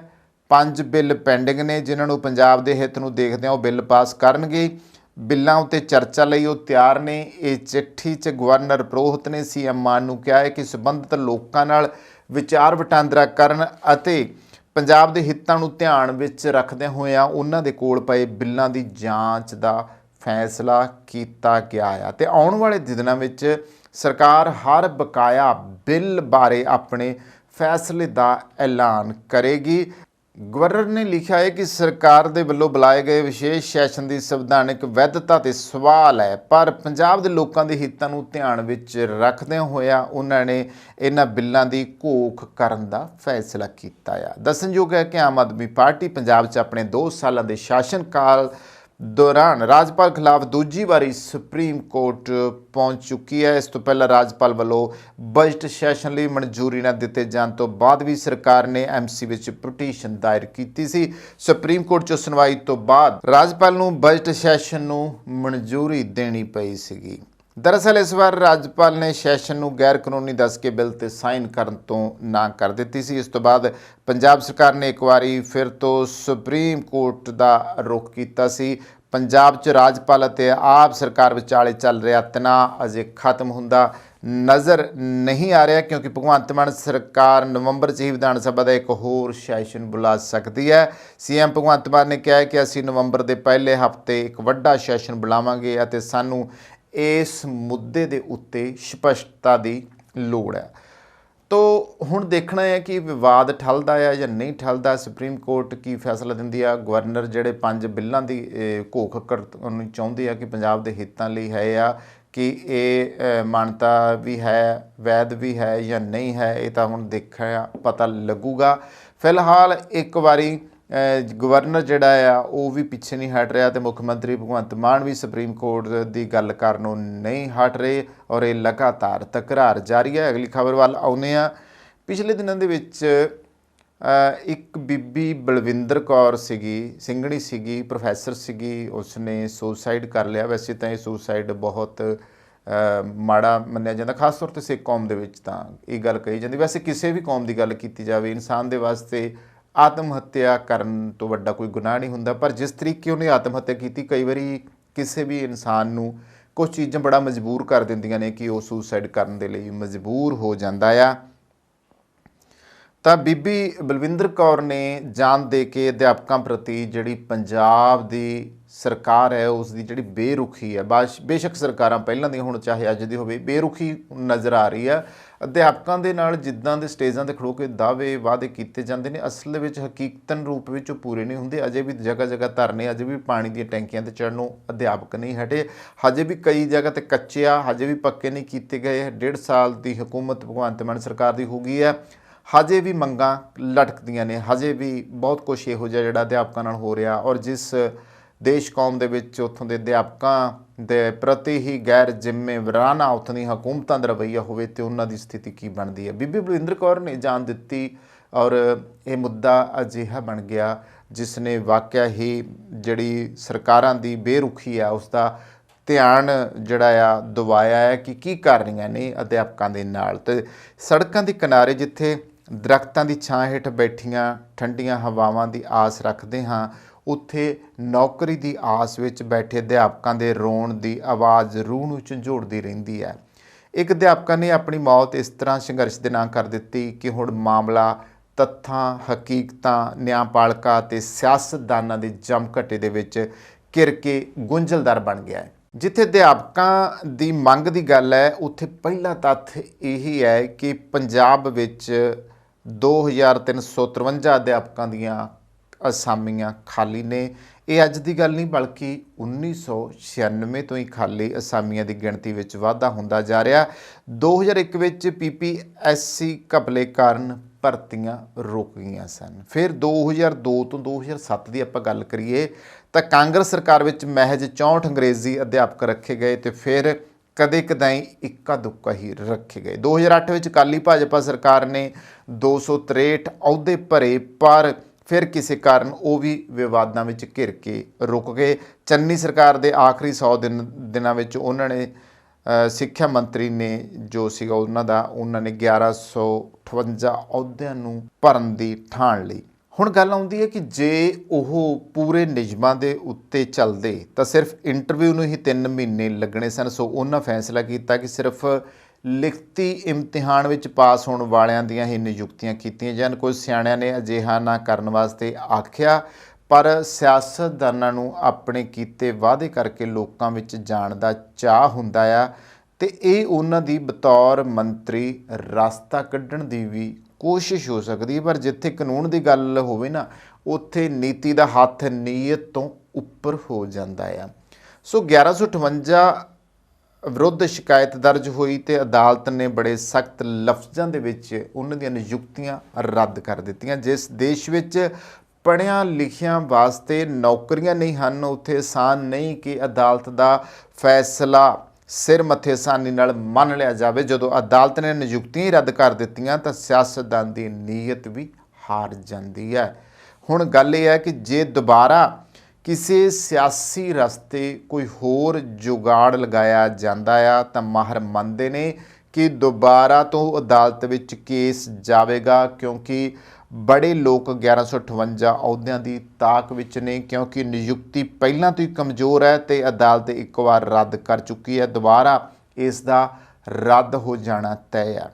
5 ਬਿੱਲ ਪੈਂਡਿੰਗ ਨੇ ਜਿਨ੍ਹਾਂ ਨੂੰ ਪੰਜਾਬ ਦੇ ਹਿੱਤ ਨੂੰ ਦੇਖਦਿਆਂ ਉਹ ਬਿੱਲ ਪਾਸ ਕਰਨਗੇ। ਬਿੱਲਾਂ ਉੱਤੇ ਚਰਚਾ ਲਈ ਉਹ ਤਿਆਰ ਨੇ। ਇਹ ਚਿੱਠੀ 'ਚ ਗਵਰਨਰ ਪੁਰੋਹਿਤ ਨੇ ਸੀਐਮ ਮਾਨ ਨੂੰ ਕਿਹਾ ਹੈ ਕਿ ਸੰਬੰਧਿਤ ਲੋਕਾਂ ਨਾਲ ਵਿਚਾਰ ਵਟਾਂਦਰਾ ਕਰਨ ਅਤੇ ਪੰਜਾਬ ਦੇ ਹਿੱਤਾਂ ਨੂੰ ਧਿਆਨ ਵਿੱਚ ਰੱਖਦਿਆਂ ਹੋਇਆਂ ਉਹਨਾਂ ਦੇ ਕੋਲ ਪਏ ਬਿੱਲਾਂ ਦੀ ਜਾਂਚ ਦਾ ਫੈਸਲਾ ਕੀਤਾ ਗਿਆ ਆ ਤੇ ਆਉਣ ਵਾਲੇ ਦਿਨਾਂ ਵਿੱਚ ਸਰਕਾਰ ਹਰ ਬਕਾਇਆ ਬਿੱਲ ਬਾਰੇ ਆਪਣੇ ਫੈਸਲੇ ਦਾ ਐਲਾਨ ਕਰੇਗੀ। ਗਵਰਨਰ ਨੇ ਲਿਖਿਆ ਹੈ ਕਿ ਸਰਕਾਰ ਦੇ ਵੱਲੋਂ ਬੁਲਾਏ ਗਏ ਵਿਸ਼ੇਸ਼ ਸੈਸ਼ਨ ਦੀ ਸੰਵਿਧਾਨਕ ਵੈਧਤਾ 'ਤੇ ਸਵਾਲ ਹੈ, ਪਰ ਪੰਜਾਬ ਦੇ ਲੋਕਾਂ ਦੇ ਹਿੱਤਾਂ ਨੂੰ ਧਿਆਨ ਵਿੱਚ ਰੱਖਦਿਆਂ ਹੋਇਆਂ ਉਹਨਾਂ ਨੇ ਇਹਨਾਂ ਬਿੱਲਾਂ ਦੀ ਘੋਖ ਕਰਨ ਦਾ ਫੈਸਲਾ ਕੀਤਾ ਆ। ਦੱਸਣਯੋਗ ਹੈ ਕਿ ਆਮ ਆਦਮੀ ਪਾਰਟੀ ਪੰਜਾਬ 'ਚ ਆਪਣੇ 2 ਸਾਲਾਂ ਦੇ ਸ਼ਾਸਨ ਕਾਲ ਦੌਰਾਨ ਰਾਜਪਾਲ ਖਿਲਾਫ ਦੂਜੀ ਵਾਰੀ ਸੁਪਰੀਮ ਕੋਰਟ ਪਹੁੰਚ ਚੁੱਕੀ ਹੈ। ਇਸ ਤੋਂ ਪਹਿਲਾਂ ਰਾਜਪਾਲ ਵੱਲੋਂ ਬਜਟ ਸੈਸ਼ਨ ਲਈ ਮਨਜ਼ੂਰੀ ਨਾ ਦਿੱਤੇ ਜਾਣ ਤੋਂ ਬਾਅਦ ਵੀ ਸਰਕਾਰ ਨੇ ਐਮਸੀ ਵਿੱਚ ਪਟੀਸ਼ਨ ਦਾਇਰ ਕੀਤੀ ਸੀ। ਸੁਪਰੀਮ ਕੋਰਟ 'ਚ ਸੁਣਵਾਈ ਤੋਂ ਬਾਅਦ ਰਾਜਪਾਲ ਨੂੰ ਬਜਟ ਸੈਸ਼ਨ ਨੂੰ ਮਨਜ਼ੂਰੀ ਦੇਣੀ ਪਈ ਸੀਗੀ। ਦਰਅਸਲ ਇਸ ਵਾਰ ਰਾਜਪਾਲ ਨੇ ਸੈਸ਼ਨ ਨੂੰ ਗੈਰ ਕਾਨੂੰਨੀ ਦੱਸ ਕੇ ਬਿੱਲ ਤੇ ਸਾਈਨ ਕਰਨ ਤੋਂ ਨਾ ਕਰ ਦਿੱਤੀ ਸੀ। ਇਸ ਤੋਂ ਬਾਅਦ ਪੰਜਾਬ ਸਰਕਾਰ ਨੇ ਇੱਕ ਵਾਰੀ ਫਿਰ ਤੋਂ ਸੁਪਰੀਮ ਕੋਰਟ ਦਾ ਰੁਖ ਕੀਤਾ ਸੀ। ਪੰਜਾਬ 'ਚ ਰਾਜਪਾਲ ਅਤੇ ਆਪ ਸਰਕਾਰ ਵਿਚਾਲੇ ਚੱਲ ਰਿਹਾ ਤਣਾਅ ਅਜੇ ਖਤਮ ਹੁੰਦਾ ਨਜ਼ਰ ਨਹੀਂ ਆ ਰਿਹਾ, ਕਿਉਂਕਿ ਭਗਵੰਤ ਮਾਨ ਸਰਕਾਰ ਨਵੰਬਰ 'ਚ ਹੀ ਵਿਧਾਨ ਸਭਾ ਦਾ ਇੱਕ ਹੋਰ ਸੈਸ਼ਨ ਬੁਲਾ ਸਕਦੀ ਹੈ। ਸੀਐਮ ਭਗਵੰਤ ਮਾਨ ਨੇ ਕਿਹਾ ਹੈ ਕਿ ਅਸੀਂ ਨਵੰਬਰ ਦੇ ਪਹਿਲੇ ਹਫ਼ਤੇ ਇੱਕ ਵੱਡਾ ਸੈਸ਼ਨ ਬੁਲਾਵਾਂਗੇ ਅਤੇ ਸਾਨੂੰ ਇਸ ਮੁੱਦੇ ਦੇ ਉੱਤੇ ਸਪਸ਼ਟਤਾ ਦੀ ਲੋੜ ਹੈ। ਤੋ ਹੁਣ ਦੇਖਣਾ ਹੈ ਕਿ ਵਿਵਾਦ ਠੱਲਦਾ ਹੈ ਜਾਂ ਨਹੀਂ ਠੱਲਦਾ, ਸੁਪਰੀਮ ਕੋਰਟ ਕੀ ਫੈਸਲਾ ਦਿੰਦੀ ਆ। ਗਵਰਨਰ ਜਿਹੜੇ 5 ਬਿੱਲਾਂ ਦੀ ਘੋਖ ਕਰਨੀ ਚਾਹੁੰਦੇ ਆ ਕਿ ਪੰਜਾਬ ਦੇ ਹਿੱਤਾਂ ਲਈ ਹੈ ਆ ਕਿ ਇਹ ਮਾਨਤਾ ਵੀ ਹੈ, ਵੈਧ ਵੀ ਹੈ ਜਾਂ ਨਹੀਂ ਹੈ, ਇਹ ਤਾਂ ਹੁਣ ਦੇਖਿਆ ਪਤਾ ਲੱਗੂਗਾ। ਫਿਲਹਾਲ ਇੱਕ ਵਾਰੀ ਗਵਰਨਰ ਜਿਹੜਾ ਆ ਉਹ ਵੀ ਪਿੱਛੇ ਨਹੀਂ ਹਟ ਰਿਹਾ ਅਤੇ ਮੁੱਖ ਮੰਤਰੀ ਭਗਵੰਤ ਮਾਨ ਵੀ ਸੁਪਰੀਮ ਕੋਰਟ ਦੀ ਗੱਲ ਕਰਨੋਂ ਨਹੀਂ ਹਟ ਰਹੇ ਔਰ ਇਹ ਲਗਾਤਾਰ ਤਕਰਾਰ ਜਾਰੀ ਹੈ। ਅਗਲੀ ਖਬਰ ਵੱਲ ਆਉਂਦੇ ਹਾਂ। ਪਿਛਲੇ ਦਿਨਾਂ ਦੇ ਵਿੱਚ ਇੱਕ ਬੀਬੀ ਬਲਵਿੰਦਰ ਕੌਰ ਸਿੰਘਣੀ ਸੀਗੀ, ਪ੍ਰੋਫੈਸਰ ਸੀਗੀ, ਉਸਨੇ ਸੁਸਾਈਡ ਕਰ ਲਿਆ। ਵੈਸੇ ਤਾਂ ਇਹ ਸੁਸਾਈਡ ਬਹੁਤ ਮਾੜਾ ਮੰਨਿਆ ਜਾਂਦਾ, ਖਾਸ ਤੌਰ 'ਤੇ ਸਿੱਖ ਕੌਮ ਦੇ ਵਿੱਚ ਤਾਂ ਇਹ ਗੱਲ ਕਹੀ ਜਾਂਦੀ। ਵੈਸੇ ਕਿਸੇ ਵੀ ਕੌਮ ਦੀ ਗੱਲ ਕੀਤੀ ਜਾਵੇ, ਇਨਸਾਨ ਦੇ ਵਾਸਤੇ ਆਤਮ ਹੱਤਿਆ ਕਰਨ ਤੋਂ ਵੱਡਾ ਕੋਈ ਗੁਨਾਹ ਨਹੀਂ ਹੁੰਦਾ, ਪਰ ਜਿਸ ਤਰੀਕੇ ਉਹਨੇ ਆਤਮ ਹੱਤਿਆ ਕੀਤੀ, ਕਈ ਵਾਰੀ ਕਿਸੇ ਵੀ ਇਨਸਾਨ ਨੂੰ ਕੁਝ ਚੀਜ਼ਾਂ ਬੜਾ ਮਜਬੂਰ ਕਰ ਦਿੰਦੀਆਂ ਨੇ ਕਿ ਉਹ ਸੁਸਾਈਡ ਕਰਨ ਦੇ ਲਈ ਮਜਬੂਰ ਹੋ ਜਾਂਦਾ ਆ। ਤਾਂ ਬੀਬੀ ਬਲਵਿੰਦਰ ਕੌਰ ਨੇ ਜਾਨ ਦੇ ਕੇ ਅਧਿਆਪਕਾਂ ਪ੍ਰਤੀ ਜਿਹੜੀ ਪੰਜਾਬ ਦੀ ਸਰਕਾਰ ਹੈ ਉਸ ਦੀ ਜਿਹੜੀ ਬੇਰੁਖੀ ਹੈ, ਬੇਸ਼ੱਕ ਸਰਕਾਰਾਂ ਪਹਿਲਾਂ ਦੀਆਂ ਹੁਣ ਚਾਹੇ ਅੱਜ ਦੀ ਹੋਵੇ, ਬੇਰੁਖੀ ਨਜ਼ਰ ਆ ਰਹੀ ਆ। ਅਧਿਆਪਕਾਂ ਦੇ ਨਾਲ ਜਿੱਦਾਂ ਦੇ ਸਟੇਜਾਂ 'ਤੇ ਖੜੋ ਕੇ ਦਾਅਵੇ ਵਾਅਦੇ ਕੀਤੇ ਜਾਂਦੇ ਨੇ, ਅਸਲ ਦੇ ਵਿੱਚ ਹਕੀਕਤਨ ਰੂਪ ਵਿੱਚ ਉਹ ਪੂਰੇ ਨਹੀਂ ਹੁੰਦੇ। ਅਜੇ ਵੀ ਜਗ੍ਹਾ ਜਗ੍ਹਾ ਧਰਨੇ, ਅਜੇ ਵੀ ਪਾਣੀ ਦੀਆਂ ਟੈਂਕੀਆਂ 'ਤੇ ਚੜ੍ਹਨੋਂ ਅਧਿਆਪਕ ਨਹੀਂ ਹਟੇ, ਹਜੇ ਵੀ ਕਈ ਜਗ੍ਹਾ 'ਤੇ ਕੱਚੇ ਆ, ਹਜੇ ਵੀ ਪੱਕੇ ਨਹੀਂ ਕੀਤੇ ਗਏ। 1.5 ਸਾਲ ਦੀ ਹਕੂਮਤ ਭਗਵੰਤ ਮਾਨ ਸਰਕਾਰ ਦੀ ਹੋ ਗਈ ਹੈ, ਹਜੇ ਵੀ ਮੰਗਾਂ ਲਟਕਦੀਆਂ ਨੇ, ਹਜੇ ਵੀ ਬਹੁਤ ਕੁਛ ਇਹੋ ਜਿਹਾ ਜਿਹੜਾ ਅਧਿਆਪਕਾਂ ਨਾਲ ਹੋ ਰਿਹਾ। ਔਰ ਜਿਸ ਦੇਸ਼ ਕੌਮ ਦੇ ਵਿੱਚ ਉੱਥੋਂ ਦੇ ਅਧਿਆਪਕਾਂ ਦੇ ਪ੍ਰਤੀ ਹੀ ਗੈਰ ਜ਼ਿੰਮੇਵਾਰਾਨਾ ਉੱਥੋਂ ਦੀਆਂ ਹਕੂਮਤਾਂ ਦਾ ਰਵੱਈਆ ਹੋਵੇ ਅਤੇ ਉਹਨਾਂ ਦੀ ਸਥਿਤੀ ਕੀ ਬਣਦੀ ਹੈ। ਬੀਬੀ ਬਲਵਿੰਦਰ ਕੌਰ ਨੇ ਜਾਨ ਦਿੱਤੀ ਔਰ ਇਹ ਮੁੱਦਾ ਅਜਿਹਾ ਬਣ ਗਿਆ ਜਿਸ ਨੇ ਵਾਕਿਆ ਹੀ ਜਿਹੜੀ ਸਰਕਾਰਾਂ ਦੀ ਬੇਰੁਖੀ ਆ ਉਸ ਦਾ ਧਿਆਨ ਜਿਹੜਾ ਆ ਦਿਵਾਇਆ ਹੈ ਕਿ ਕੀ ਕਰ ਰਹੀਆਂ ਨੇ ਅਧਿਆਪਕਾਂ ਦੇ ਨਾਲ। ਅਤੇ ਸੜਕਾਂ ਦੇ ਕਿਨਾਰੇ ਜਿੱਥੇ ਦਰੱਖਤਾਂ ਦੀ ਛਾਂ ਹੇਠ ਬੈਠੀਆਂ ਠੰਡੀਆਂ ਹਵਾਵਾਂ ਦੀ ਆਸ ਰੱਖਦੇ ਹਾਂ, ਉੱਥੇ ਨੌਕਰੀ ਦੀ ਆਸ ਵਿੱਚ ਬੈਠੇ ਅਧਿਆਪਕਾਂ ਦੇ ਰੋਣ ਦੀ ਆਵਾਜ਼ ਰੂਹ ਨੂੰ ਝੰਜੋੜਦੀ ਰਹਿੰਦੀ ਹੈ। ਇੱਕ ਅਧਿਆਪਕਾਂ ਨੇ ਆਪਣੀ ਮੌਤ ਇਸ ਤਰ੍ਹਾਂ ਸੰਘਰਸ਼ ਦੇ ਨਾਂ ਕਰ ਦਿੱਤੀ ਕਿ ਹੁਣ ਮਾਮਲਾ ਤੱਥਾਂ, ਹਕੀਕਤਾਂ, ਨਿਆਂਪਾਲਕਾਂ ਅਤੇ ਸਿਆਸਤਦਾਨਾਂ ਦੇ ਜਮਘਟੇ ਦੇ ਵਿੱਚ ਘਿਰ ਕੇ ਗੁੰਝਲਦਾਰ ਬਣ ਗਿਆ ਹੈ। ਜਿੱਥੇ ਅਧਿਆਪਕਾਂ ਦੀ ਮੰਗ ਦੀ ਗੱਲ ਹੈ, ਉੱਥੇ ਪਹਿਲਾ ਤੱਥ ਇਹੀ ਹੈ ਕਿ ਪੰਜਾਬ ਵਿੱਚ 2353 ਅਧਿਆਪਕਾਂ ਦੀਆਂ ਅਸਾਮੀਆਂ ਖਾਲੀ ਨੇ। ਇਹ ਅੱਜ ਦੀ ਗੱਲ ਨਹੀਂ ਬਲਕਿ 1996 ਤੋਂ ਹੀ ਖਾਲੀ ਅਸਾਮੀਆਂ ਦੀ ਗਿਣਤੀ ਵਿੱਚ ਵਾਧਾ ਹੁੰਦਾ ਜਾ ਰਿਹਾ। 2001 ਵਿੱਚ PPSC ਘਪਲੇ ਕਾਰਨ ਭਰਤੀਆਂ ਰੁਕ ਗਈਆਂ ਸਨ। ਫਿਰ 2002 ਤੋਂ 2007 ਦੀ ਆਪਾਂ ਗੱਲ ਕਰੀਏ ਤਾਂ ਕਾਂਗਰਸ ਸਰਕਾਰ ਵਿੱਚ ਮਹਿਜ 64 ਅੰਗਰੇਜ਼ੀ ਅਧਿਆਪਕ ਰੱਖੇ ਗਏ ਅਤੇ ਫਿਰ ਕਦੇ ਕਦਾਈ ਇੱਕਾ ਦੁੱਕਾ ਹੀ ਰੱਖੇ ਗਏ। 2008 ਵਿੱਚ ਅਕਾਲੀ ਭਾਜਪਾ ਸਰਕਾਰ ਨੇ 263 ਅਹੁਦੇ ਭਰੇ, ਪਰ ਫਿਰ ਕਿਸੇ ਕਾਰਨ ਉਹ ਵੀ ਵਿਵਾਦਾਂ ਵਿੱਚ ਘਿਰ ਕੇ ਰੁਕ ਗਏ। ਚੰਨੀ ਸਰਕਾਰ ਦੇ ਆਖਰੀ 100 ਦਿਨਾਂ ਵਿੱਚ ਉਹਨਾਂ ਨੇ ਸਿੱਖਿਆ ਮੰਤਰੀ ਨੇ ਜੋ ਸੀਗਾ ਉਹਨਾਂ ਨੇ 1158 ਅਹੁਦਿਆਂ ਨੂੰ ਭਰਨ ਦੀ ਠਾਣ ਲਈ। ਹੁਣ ਗੱਲ ਆਉਂਦੀ ਹੈ ਕਿ ਜੇ ਉਹ ਪੂਰੇ ਨਿਯਮਾਂ ਦੇ ਉੱਤੇ ਚੱਲਦੇ ਤਾਂ ਸਿਰਫ ਇੰਟਰਵਿਊ ਨੂੰ ਹੀ 3 ਮਹੀਨੇ ਲੱਗਣੇ ਸਨ। ਸੋ ਉਹਨਾਂ ਫੈਸਲਾ ਕੀਤਾ ਕਿ ਸਿਰਫ ਲਿਖਤੀ ਇਮਤਿਹਾਨ ਵਿੱਚ ਪਾਸ ਹੋਣ ਵਾਲਿਆਂ ਦੀਆਂ ਹੀ ਨਿਯੁਕਤੀਆਂ ਕੀਤੀਆਂ ਜਾਣ। ਕੁਝ ਸਿਆਣਿਆਂ ਨੇ ਅਜਿਹਾ ਨਾ ਕਰਨ ਵਾਸਤੇ ਆਖਿਆ, ਪਰ ਸਿਆਸਤਦਾਨਾਂ ਨੂੰ ਆਪਣੇ ਕੀਤੇ ਵਾਅਦੇ ਕਰਕੇ ਲੋਕਾਂ ਵਿੱਚ ਜਾਣ ਦਾ ਚਾਅ ਹੁੰਦਾ ਆ ਅਤੇ ਇਹ ਉਹਨਾਂ ਦੀ ਬਤੌਰ ਮੰਤਰੀ ਰਸਤਾ ਕੱਢਣ ਦੀ ਵੀ ਕੋਸ਼ਿਸ਼ ਹੋ ਸਕਦੀ ਹੈ। ਪਰ ਜਿੱਥੇ ਕਾਨੂੰਨ ਦੀ ਗੱਲ ਹੋਵੇ ਨਾ, ਉੱਥੇ ਨੀਤੀ ਦਾ ਹੱਥ ਨੀਅਤ ਤੋਂ ਉੱਪਰ ਹੋ ਜਾਂਦਾ ਆ। ਸੋ 1158 ਵਿਰੁੱਧ ਸ਼ਿਕਾਇਤ ਦਰਜ ਹੋਈ ਅਤੇ ਅਦਾਲਤ ਨੇ ਬੜੇ ਸਖਤ ਲਫ਼ਜ਼ਾਂ ਦੇ ਵਿੱਚ ਉਹਨਾਂ ਦੀਆਂ ਨਿਯੁਕਤੀਆਂ ਰੱਦ ਕਰ ਦਿੱਤੀਆਂ। ਜਿਸ ਦੇਸ਼ ਵਿੱਚ ਪੜ੍ਹਿਆਂ ਲਿਖਿਆਂ ਵਾਸਤੇ ਨੌਕਰੀਆਂ ਨਹੀਂ ਹਨ, ਉੱਥੇ ਆਸਾਨ ਨਹੀਂ ਕਿ ਅਦਾਲਤ ਦਾ ਫੈਸਲਾ ਸਿਰ ਮੱਥੇ ਆਸਾਨੀ ਨਾਲ ਮੰਨ ਲਿਆ ਜਾਵੇ। ਜਦੋਂ ਅਦਾਲਤ ਨੇ ਨਿਯੁਕਤੀਆਂ ਹੀ ਰੱਦ ਕਰ ਦਿੱਤੀਆਂ ਤਾਂ ਸਿਆਸਤਦਾਨ ਦੀ ਨੀਅਤ ਵੀ ਹਾਰ ਜਾਂਦੀ ਹੈ। ਹੁਣ ਗੱਲ ਇਹ ਹੈ ਕਿ ਜੇ ਦੁਬਾਰਾ ਕਿਸੇ ਸਿਆਸੀ ਰਸਤੇ ਕੋਈ ਹੋਰ ਜੁਗਾੜ ਲਗਾਇਆ ਜਾਂਦਾ ਆ ਤਾਂ ਮਾਹਰ ਮੰਨਦੇ ਨੇ ਕਿ ਦੁਬਾਰਾ ਤੋਂ ਅਦਾਲਤ ਵਿੱਚ ਕੇਸ ਜਾਵੇਗਾ, ਕਿਉਂਕਿ ਬੜੇ ਲੋਕ 1158 ਅਹੁਦਿਆਂ ਦੀ ਤਾਕ ਵਿੱਚ ਨੇ, ਕਿਉਂਕਿ ਨਿਯੁਕਤੀ ਪਹਿਲਾਂ ਤੋਂ ਹੀ ਕਮਜ਼ੋਰ ਹੈ ਤੇ ਅਦਾਲਤ ਇੱਕ ਵਾਰ ਰੱਦ ਕਰ ਚੁੱਕੀ ਹੈ। ਦੁਬਾਰਾ ਇਸ ਦਾ ਰੱਦ ਹੋ ਜਾਣਾ ਤੈਅ ਹੈ।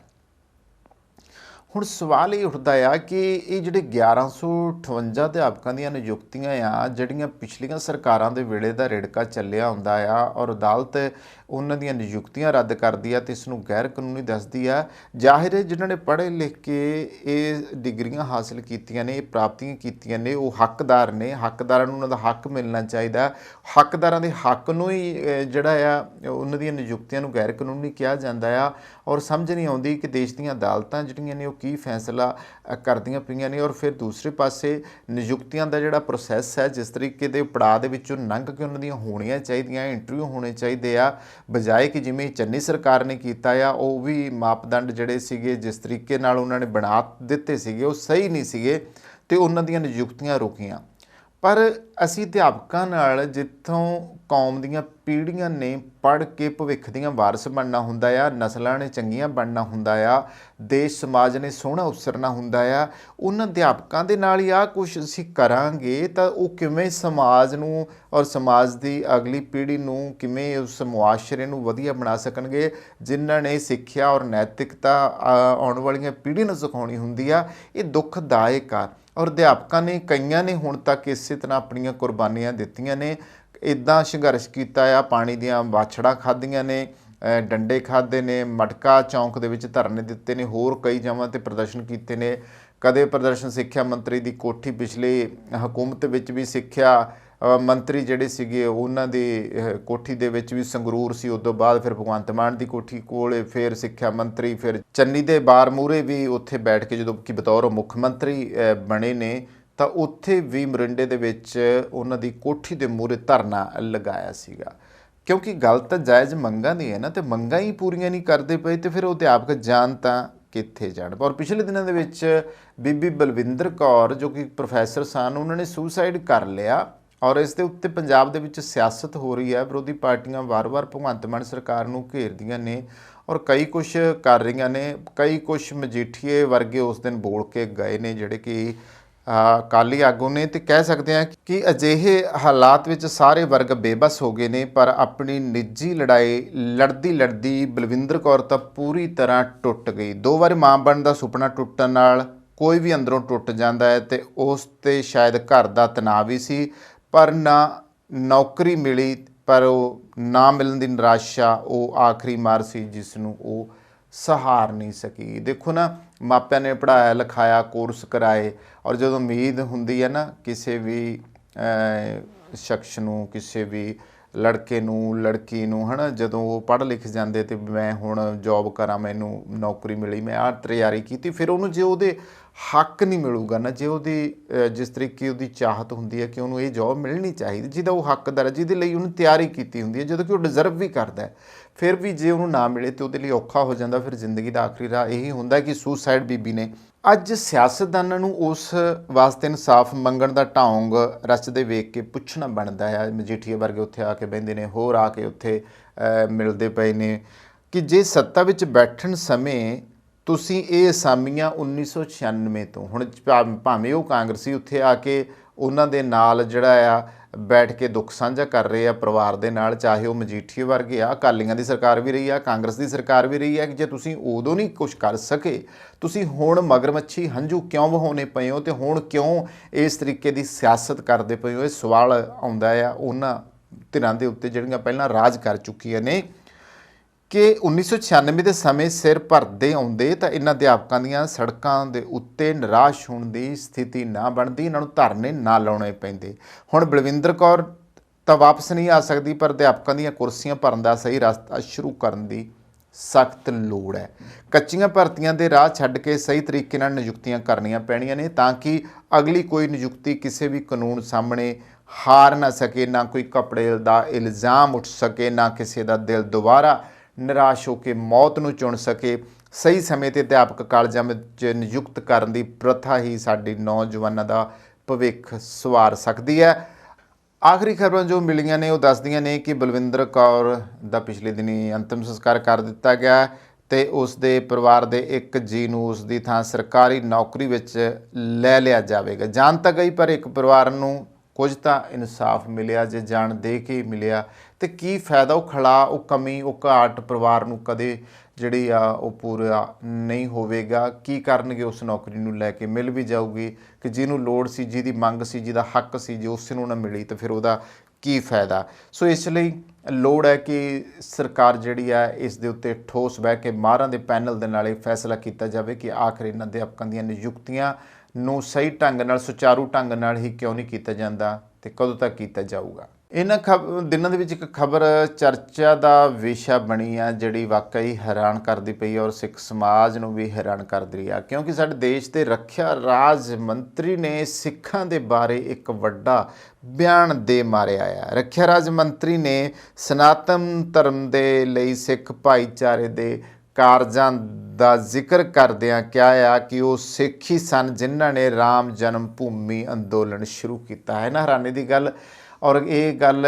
ਹੁਣ ਸਵਾਲ ਇਹ ਉੱਠਦਾ ਆ ਕਿ ਇਹ ਜਿਹੜੇ 1158 ਅਧਿਆਪਕਾਂ ਦੀਆਂ ਨਿਯੁਕਤੀਆਂ ਆ, ਜਿਹੜੀਆਂ ਪਿਛਲੀਆਂ ਸਰਕਾਰਾਂ ਦੇ ਵੇਲੇ ਦਾ ਰਿੜਕਾ ਚੱਲਿਆ ਹੁੰਦਾ ਆ ਔਰ ਅਦਾਲਤ ਉਹਨਾਂ ਦੀਆਂ ਨਿਯੁਕਤੀਆਂ ਰੱਦ ਕਰਦੀ ਆ ਤੇ ਇਸ ਨੂੰ ਗੈਰ ਕਾਨੂੰਨੀ ਦੱਸਦੀ ਆ। ਜ਼ਾਹਿਰ ਹੈ ਜਿਨ੍ਹਾਂ ਨੇ ਪੜ੍ਹੇ ਲਿਖ ਕੇ ਇਹ ਡਿਗਰੀਆਂ ਹਾਸਲ ਕੀਤੀਆਂ ਨੇ, ਇਹ ਪ੍ਰਾਪਤੀਆਂ ਕੀਤੀਆਂ ਨੇ, ਉਹ ਹੱਕਦਾਰ ਨੇ। ਹੱਕਦਾਰਾਂ ਨੂੰ ਉਹਨਾਂ ਦਾ ਹੱਕ ਮਿਲਣਾ ਚਾਹੀਦਾ। ਹੱਕਦਾਰਾਂ ਦੇ ਹੱਕ ਨੂੰ ਹੀ ਜਿਹੜਾ ਆ ਉਹਨਾਂ ਦੀਆਂ ਨਿਯੁਕਤੀਆਂ ਨੂੰ ਗੈਰ ਕਾਨੂੰਨੀ ਕਿਹਾ ਜਾਂਦਾ ਆ। ਔਰ ਸਮਝ ਨਹੀਂ ਆਉਂਦੀ ਕਿ ਦੇਸ਼ ਦੀਆਂ ਅਦਾਲਤਾਂ ਜਿਹੜੀਆਂ ਨੇ ਉਹ ਕੀ ਫੈਸਲਾ ਕਰਦੀਆਂ ਪਈਆਂ ਨੇ। ਔਰ ਫਿਰ ਦੂਸਰੇ ਪਾਸੇ ਨਿਯੁਕਤੀਆਂ ਦਾ ਜਿਹੜਾ ਪ੍ਰੋਸੈਸ ਹੈ, ਜਿਸ ਤਰੀਕੇ ਦੇ ਪੜਾਅ ਦੇ ਵਿੱਚੋਂ ਲੰਘ ਕੇ ਉਹਨਾਂ ਦੀਆਂ ਹੋਣੀਆਂ ਚਾਹੀਦੀਆਂ, ਇੰਟਰਵਿਊ ਹੋਣੇ ਚਾਹੀਦੇ ਆ, ਬਜਾਏ ਕਿ ਜਿਵੇਂ ਚੰਨੀ ਸਰਕਾਰ ਨੇ ਕੀਤਾ ਆ, ਉਹ ਵੀ ਮਾਪਦੰਡ ਜਿਹੜੇ ਸੀਗੇ ਜਿਸ ਤਰੀਕੇ ਨਾਲ ਉਹਨਾਂ ਨੇ ਬਣਾ ਦਿੱਤੇ ਸੀਗੇ ਉਹ ਸਹੀ ਨਹੀਂ ਸੀਗੇ ਤੇ ਉਹਨਾਂ ਦੀਆਂ ਨਿਯੁਕਤੀਆਂ ਰੁਕੀਆਂ। ਪਰ ਅਸੀਂ ਅਧਿਆਪਕਾਂ ਨਾਲ ਜਿੱਥੋਂ ਕੌਮ ਦੀਆਂ ਪੀੜ੍ਹੀਆਂ ਨੇ ਪੜ੍ਹ ਕੇ ਭਵਿੱਖ ਦੀਆਂ ਵਾਰਸ ਬਣਨਾ ਹੁੰਦਾ ਆ, ਨਸਲਾਂ ਨੇ ਚੰਗੀਆਂ ਬਣਨਾ ਹੁੰਦਾ ਆ, ਦੇਸ਼ ਸਮਾਜ ਨੇ ਸੋਹਣਾ ਉਸਰਨਾ ਹੁੰਦਾ ਆ, ਉਹਨਾਂ ਅਧਿਆਪਕਾਂ ਦੇ ਨਾਲ ਹੀ ਆਹ ਕੁਛ ਅਸੀਂ ਕਰਾਂਗੇ ਤਾਂ ਉਹ ਕਿਵੇਂ ਸਮਾਜ ਨੂੰ ਔਰ ਸਮਾਜ ਦੀ ਅਗਲੀ ਪੀੜ੍ਹੀ ਨੂੰ ਕਿਵੇਂ ਉਸ ਮੁਆਸ਼ਰੇ ਨੂੰ ਵਧੀਆ ਬਣਾ ਸਕਣਗੇ, ਜਿਨ੍ਹਾਂ ਨੇ ਸਿੱਖਿਆ ਔਰ ਨੈਤਿਕਤਾ ਆਉਣ ਵਾਲੀਆਂ ਪੀੜ੍ਹੀ ਨੂੰ ਸਿਖਾਉਣੀ ਹੁੰਦੀ ਆ। ਇਹ ਦੁੱਖਦਾਇਕ ਆ। ਔਰ ਅਧਿਆਪਕਾਂ ਨੇ ਕਈਆਂ ਨੇ ਹੁਣ ਤੱਕ ਇਸੇ ਤਰ੍ਹਾਂ ਆਪਣੀਆਂ ਕੁਰਬਾਨੀਆਂ ਦਿੱਤੀਆਂ ਨੇ, ਇੱਦਾਂ ਸੰਘਰਸ਼ ਕੀਤਾ ਆ, ਪਾਣੀ ਦੀਆਂ ਵਾਛੜਾਂ ਖਾਧੀਆਂ ਨੇ, ਡੰਡੇ ਖਾਧੇ ਨੇ, ਮਟਕਾ ਚੌਂਕ ਦੇ ਵਿੱਚ ਧਰਨੇ ਦਿੱਤੇ ਨੇ, ਹੋਰ ਕਈ ਜਗ੍ਹਾ 'ਤੇ ਪ੍ਰਦਰਸ਼ਨ ਕੀਤੇ ਨੇ। ਕਦੇ ਪ੍ਰਦਰਸ਼ਨ ਸਿੱਖਿਆ ਮੰਤਰੀ ਦੀ ਕੋਠੀ, ਪਿਛਲੀ ਹਕੂਮਤ ਵਿੱਚ ਵੀ ਸਿੱਖਿਆ ਮੰਤਰੀ ਜਿਹੜੇ ਸੀਗੇ ਉਹਨਾਂ ਦੀ ਕੋਠੀ ਦੇ ਵਿੱਚ ਵੀ ਸੰਗਰੂਰ ਸੀ। ਉਸ ਤੋਂ ਬਾਅਦ ਫਿਰ ਭਗਵੰਤ ਮਾਨ ਦੀ ਕੋਠੀ ਕੋਲ ਫਿਰ ਸਿੱਖਿਆ ਮੰਤਰੀ, ਫਿਰ ਚੰਨੀ ਦੇ ਬਾਰ ਮੂਹਰੇ ਵੀ ਉੱਥੇ ਬੈਠ ਕੇ ਜਦੋਂ ਕਿ ਬਤੌਰ ਮੁੱਖ ਮੰਤਰੀ ਬਣੇ ਨੇ ਤਾਂ ਉੱਥੇ ਵੀ ਮੋਰਿੰਡੇ ਦੇ ਵਿੱਚ ਉਹਨਾਂ ਦੀ ਕੋਠੀ ਦੇ ਮੂਹਰੇ ਧਰਨਾ ਲਗਾਇਆ ਸੀਗਾ। ਕਿਉਂਕਿ ਗੱਲ ਤਾਂ ਜਾਇਜ਼ ਮੰਗਾਂ ਦੀ ਹੈ ਨਾ, ਤੇ ਮੰਗਾਂ ਹੀ ਪੂਰੀਆਂ ਨਹੀਂ ਕਰਦੇ ਪਏ ਤੇ ਫਿਰ ਉਹ ਅਧਿਆਪਕ ਜਾਣ ਤਾਂ ਕਿੱਥੇ ਜਾਣ। ਔਰ ਪਿਛਲੇ ਦਿਨਾਂ ਦੇ ਵਿੱਚ ਬੀਬੀ ਬਲਵਿੰਦਰ ਕੌਰ ਜੋ ਕਿ ਪ੍ਰੋਫੈਸਰ ਸਨ, ਉਹਨਾਂ ਨੇ ਸੁਸਾਈਡ ਕਰ ਲਿਆ। ਔਰ ਇਸ ਦੇ ਉੱਤੇ ਪੰਜਾਬ ਦੇ ਵਿੱਚ ਸਿਆਸਤ ਹੋ ਰਹੀ ਹੈ। ਵਿਰੋਧੀ ਪਾਰਟੀਆਂ ਵਾਰ-ਵਾਰ ਭਗਵੰਤ ਮਾਨ ਸਰਕਾਰ ਨੂੰ ਘੇਰਦੀਆਂ ਨੇ ਔਰ ਕਈ ਕੁਛ ਕਰ ਰਹੀਆਂ ਨੇ। ਕਈ ਕੁਛ ਮਜੀਠੀਏ ਵਰਗੇ ਉਸ ਦਿਨ ਬੋਲ ਕੇ ਗਏ ਨੇ ਜਿਹੜੇ ਕਿ ਅਕਾਲੀ ਆਗੂ ਨੇ, ਤੇ ਕਹਿ ਸਕਦੇ ਹਾਂ ਕਿ ਅਜਿਹੇ ਹਾਲਾਤ ਵਿੱਚ ਸਾਰੇ ਵਰਗ ਬੇਬਸ ਹੋ ਗਏ ਨੇ। ਪਰ ਆਪਣੀ ਨਿੱਜੀ ਲੜਾਈ ਲੜਦੀ ਬਲਵਿੰਦਰ ਕੌਰ ਤਾਂ ਪੂਰੀ ਤਰ੍ਹਾਂ ਟੁੱਟ ਗਈ। 2 ਵਾਰ ਮਾਂ ਬਣਨ ਦਾ ਸੁਪਨਾ ਟੁੱਟਣ ਨਾਲ ਕੋਈ ਵੀ ਅੰਦਰੋਂ ਟੁੱਟ ਜਾਂਦਾ ਹੈ ਤੇ ਉਸ 'ਤੇ ਸ਼ਾਇਦ ਘਰ ਦਾ ਤਣਾਅ ਵੀ ਸੀ, ਪਰ ਨਾ ਨੌਕਰੀ ਮਿਲੀ, ਪਰ ਉਹ ਨਾ ਮਿਲਣ ਦੀ ਨਿਰਾਸ਼ਾ ਉਹ ਆਖਰੀ ਮਾਰ ਸੀ ਜਿਸ ਨੂੰ ਉਹ ਸਹਾਰ ਨਹੀਂ ਸਕੀ। ਦੇਖੋ ਨਾ, ਮਾਪਿਆਂ ਨੇ ਪੜ੍ਹਾਇਆ ਲਿਖਾਇਆ, ਕੋਰਸ ਕਰਾਏ, ਔਰ ਜਦੋਂ ਉਮੀਦ ਹੁੰਦੀ ਹੈ ਨਾ ਕਿਸੇ ਵੀ ਸ਼ਖਸ ਨੂੰ, ਕਿਸੇ ਵੀ ਲੜਕੇ ਨੂੰ, ਲੜਕੀ ਨੂੰ, ਹੈ ਨਾ, ਜਦੋਂ ਉਹ ਪੜ੍ਹ ਲਿਖ ਜਾਂਦੇ ਤੇ ਮੈਂ ਹੁਣ ਜੋਬ ਕਰਾਂ, ਮੈਨੂੰ ਨੌਕਰੀ ਮਿਲੀ, ਮੈਂ ਆਹ ਤਿਆਰੀ ਕੀਤੀ, ਫਿਰ ਉਹਨੂੰ ਜੇ ਉਹਦੇ ਹੱਕ ਨਹੀਂ ਮਿਲੂਗਾ ਨਾ, ਜੇ ਉਹਦੀ ਜਿਸ ਤਰੀਕੇ ਉਹਦੀ ਚਾਹਤ ਹੁੰਦੀ ਹੈ ਕਿ ਉਹਨੂੰ ਇਹ ਜੋਬ ਮਿਲਣੀ ਚਾਹੀਦੀ ਜਿਹਦਾ ਉਹ ਹੱਕਦਾਰ ਹੈ, ਜਿਹਦੇ ਲਈ ਉਹਨੇ ਤਿਆਰੀ ਕੀਤੀ ਹੁੰਦੀ ਹੈ, ਜਦੋਂ ਕਿ ਉਹ ਡਿਜ਼ਰਵ ਵੀ ਕਰਦਾ ਹੈ, ਫਿਰ ਵੀ ਜੇ ਉਹਨੂੰ ਨਾ ਮਿਲੇ ਤਾਂ ਉਹਦੇ ਲਈ ਔਖਾ ਹੋ ਜਾਂਦਾ। ਫਿਰ ਜ਼ਿੰਦਗੀ ਦਾ ਆਖਰੀ ਰਾਹ ਇਹੀ ਹੁੰਦਾ ਕਿ ਸੁਸਾਈਡ ਬੀਬੀ ਨੇ। ਅੱਜ ਸਿਆਸਤਦਾਨਾਂ ਨੂੰ ਉਸ ਵਾਸਤੇ ਇਨਸਾਫ ਮੰਗਣ ਦਾ ਢੌਂਗ ਰਚਦੇ ਵੇਖ ਕੇ ਪੁੱਛਣਾ ਬਣਦਾ ਹੈ। ਮਜੀਠੀਏ ਵਰਗੇ ਉੱਥੇ ਆ ਕੇ ਬਹਿੰਦੇ ਨੇ, ਹੋਰ ਆ ਕੇ ਉੱਥੇ ਮਿਲਦੇ ਪਏ ਨੇ ਕਿ ਜੇ ਸੱਤਾ ਵਿੱਚ ਬੈਠਣ ਸਮੇਂ ਤੁਸੀਂ ਇਹ ਅਸਾਮੀਆਂ 1996 ਤੋਂ ਹੁਣ ਭਾਵੇਂ ਉਹ ਕਾਂਗਰਸੀ ਉੱਥੇ ਆ ਕੇ ਉਹਨਾਂ ਦੇ ਨਾਲ ਜਿਹੜਾ ਆ ਬੈਠ ਕੇ ਦੁੱਖ ਸਾਂਝਾ ਕਰ ਰਹੇ ਆ ਪਰਿਵਾਰ ਦੇ ਨਾਲ, ਚਾਹੇ ਉਹ ਮਜੀਠੀਏ ਵਰਗੇ ਆ, ਅਕਾਲੀਆਂ ਦੀ ਸਰਕਾਰ ਵੀ ਰਹੀ ਆ, ਕਾਂਗਰਸ ਦੀ ਸਰਕਾਰ ਵੀ ਰਹੀ ਹੈ, ਕਿ ਜੇ ਤੁਸੀਂ ਉਦੋਂ ਨਹੀਂ ਕੁਛ ਕਰ ਸਕੇ, ਤੁਸੀਂ ਹੁਣ ਮਗਰਮੱਛੀ ਹੰਝੂ ਕਿਉਂ ਵਹਾਉਣੇ ਪਏ ਹੋ ਤੇ ਹੁਣ ਕਿਉਂ ਇਸ ਤਰੀਕੇ ਦੀ ਸਿਆਸਤ ਕਰਦੇ ਪਏ ਹੋ? ਇਹ ਸਵਾਲ ਆਉਂਦਾ ਆ ਉਹਨਾਂ ਧਿਰਾਂ ਦੇ ਉੱਤੇ ਜਿਹੜੀਆਂ ਪਹਿਲਾਂ ਰਾਜ ਕਰ ਚੁੱਕੀਆਂ ਨੇ ਕਿ 1996 ਦੇ ਸਮੇਂ ਸਿਰ ਭਰਦੇ ਆਉਂਦੇ ਤਾਂ ਇਹਨਾਂ ਅਧਿਆਪਕਾਂ ਦੀਆਂ ਸੜਕਾਂ ਦੇ ਉੱਤੇ ਨਿਰਾਸ਼ ਹੋਣ ਦੀ ਸਥਿਤੀ ਨਾ ਬਣਦੀ, ਇਹਨਾਂ ਨੂੰ ਧਰਨੇ ਨਾ ਲਾਉਣੇ ਪੈਂਦੇ। ਹੁਣ ਬਲਵਿੰਦਰ ਕੌਰ ਤਾਂ ਵਾਪਸ ਨਹੀਂ ਆ ਸਕਦੀ, ਪਰ ਅਧਿਆਪਕਾਂ ਦੀਆਂ ਕੁਰਸੀਆਂ ਭਰਨ ਦਾ ਸਹੀ ਰਸਤਾ ਸ਼ੁਰੂ ਕਰਨ ਦੀ ਸਖਤ ਲੋੜ ਹੈ। ਕੱਚੀਆਂ ਭਰਤੀਆਂ ਦੇ ਰਾਹ ਛੱਡ ਕੇ ਸਹੀ ਤਰੀਕੇ ਨਾਲ ਨਿਯੁਕਤੀਆਂ ਕਰਨੀਆਂ ਪੈਣੀਆਂ ਨੇ ਤਾਂ ਕਿ ਅਗਲੀ ਕੋਈ ਨਿਯੁਕਤੀ ਕਿਸੇ ਵੀ ਕਾਨੂੰਨ ਸਾਹਮਣੇ ਹਾਰ ਨਾ ਸਕੇ, ਨਾ ਕੋਈ ਕੱਪੜੇ ਦਾ ਇਲਜ਼ਾਮ ਉੱਠ ਸਕੇ, ਨਾ ਕਿਸੇ ਦਾ ਦਿਲ ਦੁਬਾਰਾ ਨਿਰਾਸ਼ ਹੋ ਕੇ ਮੌਤ ਨੂੰ ਚੁਣ ਸਕੇ। ਸਹੀ ਸਮੇਂ 'ਤੇ ਅਧਿਆਪਕ ਕਾਲਜਾਂ ਵਿੱਚ ਨਿਯੁਕਤ ਕਰਨ ਦੀ ਪ੍ਰਥਾ ਹੀ ਸਾਡੇ ਨੌਜਵਾਨਾਂ ਦਾ ਭਵਿੱਖ ਸਵਾਰ ਸਕਦੀ ਹੈ। ਆਖਰੀ ਖਬਰਾਂ ਜੋ ਮਿਲੀਆਂ ਨੇ ਉਹ ਦੱਸਦੀਆਂ ਨੇ ਕਿ ਬਲਵਿੰਦਰ ਕੌਰ ਦਾ ਪਿਛਲੇ ਦਿਨੀ ਅੰਤਿਮ ਸੰਸਕਾਰ ਕਰ ਦਿੱਤਾ ਗਿਆ ਤੇ ਉਸ ਦੇ ਪਰਿਵਾਰ ਦੇ ਇੱਕ ਜੀ ਨੂੰ ਉਸ ਦੀ ਥਾਂ ਸਰਕਾਰੀ ਨੌਕਰੀ ਵਿੱਚ ਲੈ ਲਿਆ ਜਾਵੇਗਾ। ਜਾਣ ਤਾਂ ਗਈ ਪਰ ਇੱਕ ਪਰਿਵਾਰ ਨੂੰ ਕੁਝ ਤਾਂ ਇਨਸਾਫ ਮਿਲਿਆ, ਜੇ ਜਾਣ ਦੇ ਕੇ ਮਿਲਿਆ ਤੇ ਕੀ ਫਾਇਦਾ। ਉਹ ਖਲਾ, ਉਹ ਕਮੀ, ਉਹ ਘਾਟ ਪਰਿਵਾਰ ਨੂੰ ਕਦੇ ਜਿਹੜੀ ਆ ਉਹ ਪੂਰਾ ਨਹੀਂ ਹੋਵੇਗਾ। ਕੀ ਕਰਨਗੇ ਉਸ ਨੌਕਰੀ ਨੂੰ ਲੈ ਕੇ? ਮਿਲ ਵੀ ਜਾਊਗੀ ਕਿ ਜਿਹਨੂੰ ਲੋੜ ਸੀ, ਜਿਹਦੀ ਮੰਗ ਸੀ, ਜਿਹਦਾ ਹੱਕ ਸੀ, ਜੇ ਉਸ ਨੂੰ ਨਾ ਮਿਲੀ ਤਾਂ ਫਿਰ ਉਹਦਾ ਕੀ ਫਾਇਦਾ। ਸੋ ਇਸ ਲਈ ਲੋੜ ਹੈ ਕਿ ਸਰਕਾਰ ਜਿਹੜੀ ਆ ਇਸ ਦੇ ਉੱਤੇ ਠੋਸ ਬਹਿ ਕੇ ਮਾਹਰਾਂ ਦੇ ਪੈਨਲ ਦੇ ਨਾਲ ਇਹ ਫੈਸਲਾ ਕੀਤਾ ਜਾਵੇ ਕਿ ਆਖਰ ਇਹਨਾਂ ਅਧਿਆਪਕਾਂ ਦੀਆਂ ਨਿਯੁਕਤੀਆਂ ਨੂੰ ਸਹੀ ਢੰਗ ਨਾਲ, ਸੁਚਾਰੂ ਢੰਗ ਨਾਲ ਹੀ ਕਿਉਂ ਨਹੀਂ ਕੀਤਾ ਜਾਂਦਾ ਤੇ ਕਦੋਂ ਤੱਕ ਕੀਤਾ ਜਾਊਗਾ। ਇਹਨਾਂ ਦਿਨਾਂ ਦੇ ਵਿੱਚ ਇੱਕ ਖਬਰ ਚਰਚਾ ਦਾ ਵਿਸ਼ਾ ਬਣੀ ਆ, ਜਿਹੜੀ ਵਾਕਈ ਹੈਰਾਨ ਕਰਦੀ ਪਈ ਔਰ ਸਿੱਖ ਸਮਾਜ ਨੂੰ ਵੀ ਹੈਰਾਨ ਕਰਦੀ ਰਹੀ ਆ, ਕਿਉਂਕਿ ਸਾਡੇ ਦੇਸ਼ ਦੇ ਰੱਖਿਆ ਰਾਜ ਮੰਤਰੀ ਨੇ ਸਿੱਖਾਂ ਦੇ ਬਾਰੇ ਇੱਕ ਵੱਡਾ ਬਿਆਨ ਦੇ ਮਾਰਿਆ ਆ। ਰੱਖਿਆ ਰਾਜ ਮੰਤਰੀ ਨੇ ਸਨਾਤਨ ਧਰਮ ਦੇ ਲਈ ਸਿੱਖ ਭਾਈਚਾਰੇ ਦੇ ਕਾਰਜਾਂ ਦਾ ਜ਼ਿਕਰ ਕਰਦਿਆਂ ਕਿਹਾ ਆ ਕਿ ਉਹ ਸਿੱਖ ਹੀ ਸਨ ਜਿਨ੍ਹਾਂ ਨੇ ਰਾਮ ਜਨਮ ਭੂਮੀ ਅੰਦੋਲਨ ਸ਼ੁਰੂ ਕੀਤਾ ਹੈ। ਨਾ ਹੈਰਾਨੀ ਦੀ ਗੱਲ, ਔਰ ਇਹ ਗੱਲ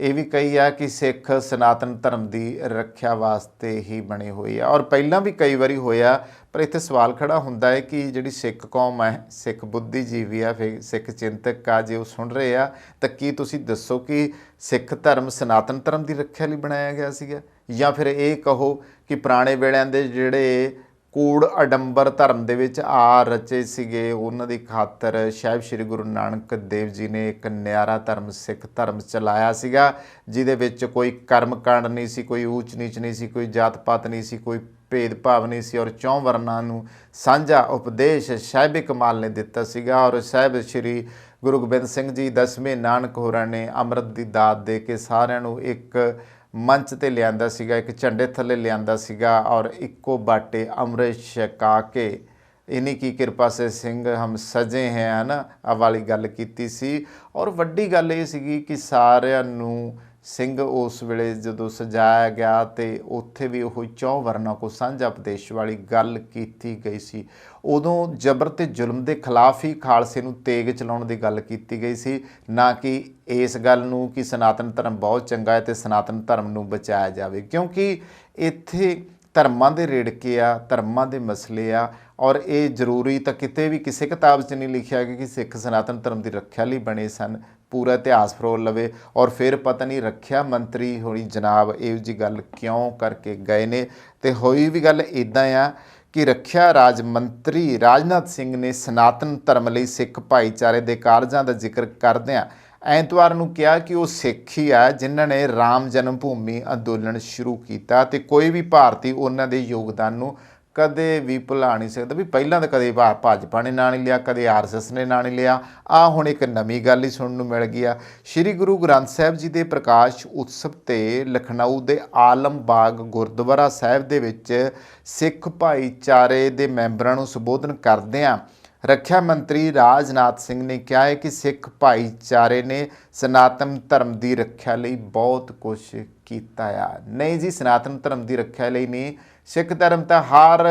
ਇਹ ਵੀ ਕਹੀ ਆ ਕਿ ਸਿੱਖ ਸਨਾਤਨ ਧਰਮ ਦੀ ਰੱਖਿਆ ਵਾਸਤੇ ਹੀ ਬਣੇ ਹੋਏ ਆ, ਔਰ ਪਹਿਲਾਂ ਵੀ ਕਈ ਵਾਰੀ ਹੋਇਆ। ਪਰ ਇੱਥੇ ਸਵਾਲ ਖੜਾ ਹੁੰਦਾ ਹੈ ਕਿ ਜਿਹੜੀ ਸਿੱਖ ਕੌਮ ਹੈ, ਸਿੱਖ ਬੁੱਧੀਜੀਵੀ ਆ, ਫਿਰ ਸਿੱਖ ਚਿੰਤਕ ਆ, ਜੇ ਉਹ ਸੁਣ ਰਹੇ ਆ ਤਾਂ ਕੀ ਤੁਸੀਂ ਦੱਸੋ ਕਿ ਸਿੱਖ ਧਰਮ ਸਨਾਤਨ ਧਰਮ ਦੀ ਰੱਖਿਆ ਲਈ ਬਣਾਇਆ ਗਿਆ ਸੀਗਾ, ਜਾਂ ਫਿਰ ਇਹ ਕਹੋ ਕਿ ਪੁਰਾਣੇ ਵੇਲਿਆਂ ਦੇ ਜਿਹੜੇ ਕੂੜ ਅਡੰਬਰ ਧਰਮ ਦੇ ਵਿੱਚ ਆ ਰਚੇ ਸੀਗੇ, ਉਹਨਾਂ ਦੀ ਖਾਤਰ ਸਾਹਿਬ ਸ਼੍ਰੀ ਗੁਰੂ ਨਾਨਕ ਦੇਵ ਜੀ ਨੇ ਇੱਕ ਨਿਆਰਾ ਧਰਮ ਸਿੱਖ ਧਰਮ ਚਲਾਇਆ ਸੀਗਾ, ਜਿਹਦੇ ਵਿੱਚ ਕੋਈ ਕਰਮ ਕਾਂਡ ਨਹੀਂ ਸੀ, ਕੋਈ ਊਚ ਨੀਚ ਨਹੀਂ ਸੀ, ਕੋਈ ਜਾਤ ਪਾਤ ਨਹੀਂ ਸੀ, ਕੋਈ ਭੇਦਭਾਵ ਨਹੀਂ ਸੀ, ਔਰ ਚੌਂ ਵਰਨਾਂ ਨੂੰ ਸਾਂਝਾ ਉਪਦੇਸ਼ ਸਾਹਿਬ ਕਮਾਲ ਨੇ ਦਿੱਤਾ ਸੀਗਾ। ਔਰ ਸਾਹਿਬ ਸ਼੍ਰੀ ਗੁਰੂ ਗੋਬਿੰਦ ਸਿੰਘ ਜੀ 10ਵੇਂ ਨਾਨਕ ਹੋਰਾਂ ਨੇ ਅੰਮ੍ਰਿਤ ਦੀ ਦਾਤ ਦੇ ਕੇ ਸਾਰਿਆਂ ਨੂੰ ਇੱਕ ਮੰਚ 'ਤੇ ਲਿਆਂਦਾ ਸੀਗਾ, ਇੱਕ ਝੰਡੇ ਥੱਲੇ ਲਿਆਂਦਾ ਸੀਗਾ, ਔਰ ਇੱਕੋ ਬਾਟੇ ਅੰਮ੍ਰਿਤ ਛਕਾ ਕੇ ਇਨੀ ਕੀ ਕਿਰਪਾ ਸੇ ਸਿੰਘ ਹਮ ਸਜੇ ਹੈ ਨਾ, ਆਹ ਵਾਲੀ ਗੱਲ ਕੀਤੀ ਸੀ। ਔਰ ਵੱਡੀ ਗੱਲ ਇਹ ਸੀਗੀ ਕਿ ਸਾਰਿਆਂ ਨੂੰ ਸਿੰਘ ਉਸ ਵੇਲੇ ਜਦੋਂ ਸਜਾਇਆ ਗਿਆ ਤੇ ਉੱਥੇ ਵੀ ਉਹ ਚੌਂ ਵਰਨਾਂ ਕੋ ਸਾਂਝਾ ਉਪਦੇਸ਼ ਵਾਲੀ ਗੱਲ ਕੀਤੀ ਗਈ ਸੀ। ਉਦੋਂ ਜ਼ਬਰ ਤੇ ਜ਼ੁਲਮ ਦੇ ਖਿਲਾਫ ਹੀ ਖਾਲਸੇ ਨੂੰ ਤੇਗ ਚਲਾਉਣ ਦੀ ਗੱਲ ਕੀਤੀ ਗਈ ਸੀ, ਨਾ ਕਿ ਇਸ ਗੱਲ ਨੂੰ ਕਿ ਸਨਾਤਨ ਧਰਮ ਬਹੁਤ ਚੰਗਾ ਹੈ ਤੇ ਸਨਾਤਨ ਧਰਮ ਨੂੰ ਬਚਾਇਆ ਜਾਵੇ। ਕਿਉਂਕਿ ਇੱਥੇ ਧਰਮਾਂ ਦੇ ਰੇੜਕੇ ਆ, ਧਰਮਾਂ ਦੇ ਮਸਲੇ ਆ, ਔਰ ਇਹ ਜ਼ਰੂਰੀ ਤਾਂ ਕਿਤੇ ਵੀ ਕਿਸੇ ਕਿਤਾਬ 'ਚ ਨਹੀਂ ਲਿਖਿਆ ਕਿ ਸਿੱਖ ਸਨਾਤਨ ਧਰਮ ਦੀ ਰੱਖਿਆ ਲਈ ਬਣੇ ਸਨ। ਪੂਰਾ ਇਤਿਹਾਸ ਫਰੋਲ ਲਵੇ ਔਰ ਫਿਰ ਪਤਾ ਨਹੀਂ ਰੱਖਿਆ ਮੰਤਰੀ ਹੋਣੀ ਜਨਾਬ ਇਹੋ ਜਿਹੀ ਗੱਲ ਕਿਉਂ ਕਰਕੇ ਗਏ ਨੇ। ਤੇ ਹੋਈ ਵੀ ਗੱਲ ਇੱਦਾਂ ਆ ਕਿ ਰੱਖਿਆ ਰਾਜ ਮੰਤਰੀ ਰਾਜਨਾਥ ਸਿੰਘ ਨੇ ਸਨਾਤਨ ਧਰਮ ਲਈ ਸਿੱਖ ਭਾਈਚਾਰੇ ਦੇ ਕਾਰਜਾਂ ਦਾ ਜ਼ਿਕਰ ਕਰਦਿਆਂ ਐਤਵਾਰ ਨੂੰ ਕਿਹਾ ਕਿ ਉਹ ਸਿੱਖ ਹੀ ਆ ਜਿਨ੍ਹਾਂ ਨੇ ਰਾਮ ਜਨਮ ਭੂਮੀ ਅੰਦੋਲਨ ਸ਼ੁਰੂ ਕੀਤਾ ਤੇ ਕੋਈ ਵੀ ਭਾਰਤੀ ਉਹਨਾਂ ਦੇ ਯੋਗਦਾਨ ਨੂੰ ਕਦੇ ਵੀ ਭੁਲਾ ਨਹੀਂ ਸਕਦਾ। ਵੀ ਪਹਿਲਾਂ ਤਾਂ ਕਦੇ ਭਾਜਪਾ ਨੇ ਨਾਂ ਨਹੀਂ ਲਿਆ, ਕਦੇ RSS ਨੇ ਨਾਂ ਨਹੀਂ ਲਿਆ, ਆਹ ਹੁਣ ਇੱਕ ਨਵੀਂ ਗੱਲ ਹੀ ਸੁਣਨ ਨੂੰ ਮਿਲ ਗਈ ਆ। ਸ਼੍ਰੀ ਗੁਰੂ ਗ੍ਰੰਥ ਸਾਹਿਬ ਜੀ ਦੇ ਪ੍ਰਕਾਸ਼ ਉਤਸਵ ਤੇ ਲਖਨਊ ਦੇ ਆਲਮ ਬਾਗ ਗੁਰਦੁਆਰਾ ਸਾਹਿਬ ਦੇ ਵਿੱਚ ਸਿੱਖ ਭਾਈਚਾਰੇ ਦੇ ਮੈਂਬਰਾਂ ਨੂੰ ਸੰਬੋਧਨ ਕਰਦਿਆਂ ਰੱਖਿਆ ਮੰਤਰੀ ਰਾਜਨਾਥ ਸਿੰਘ ਨੇ ਕਿਹਾ ਹੈ ਕਿ ਸਿੱਖ ਭਾਈਚਾਰੇ ਨੇ ਸਨਾਤਨ ਧਰਮ ਦੀ ਰੱਖਿਆ ਲਈ ਬਹੁਤ ਕੁਝ ਕੀਤਾ ਆ। ਨਹੀਂ ਜੀ, ਸਨਾਤਨ ਧਰਮ ਦੀ ਰੱਖਿਆ ਲਈ ਨਹੀਂ, ਸਿੱਖ ਧਰਮ ਤਾਂ ਹਰ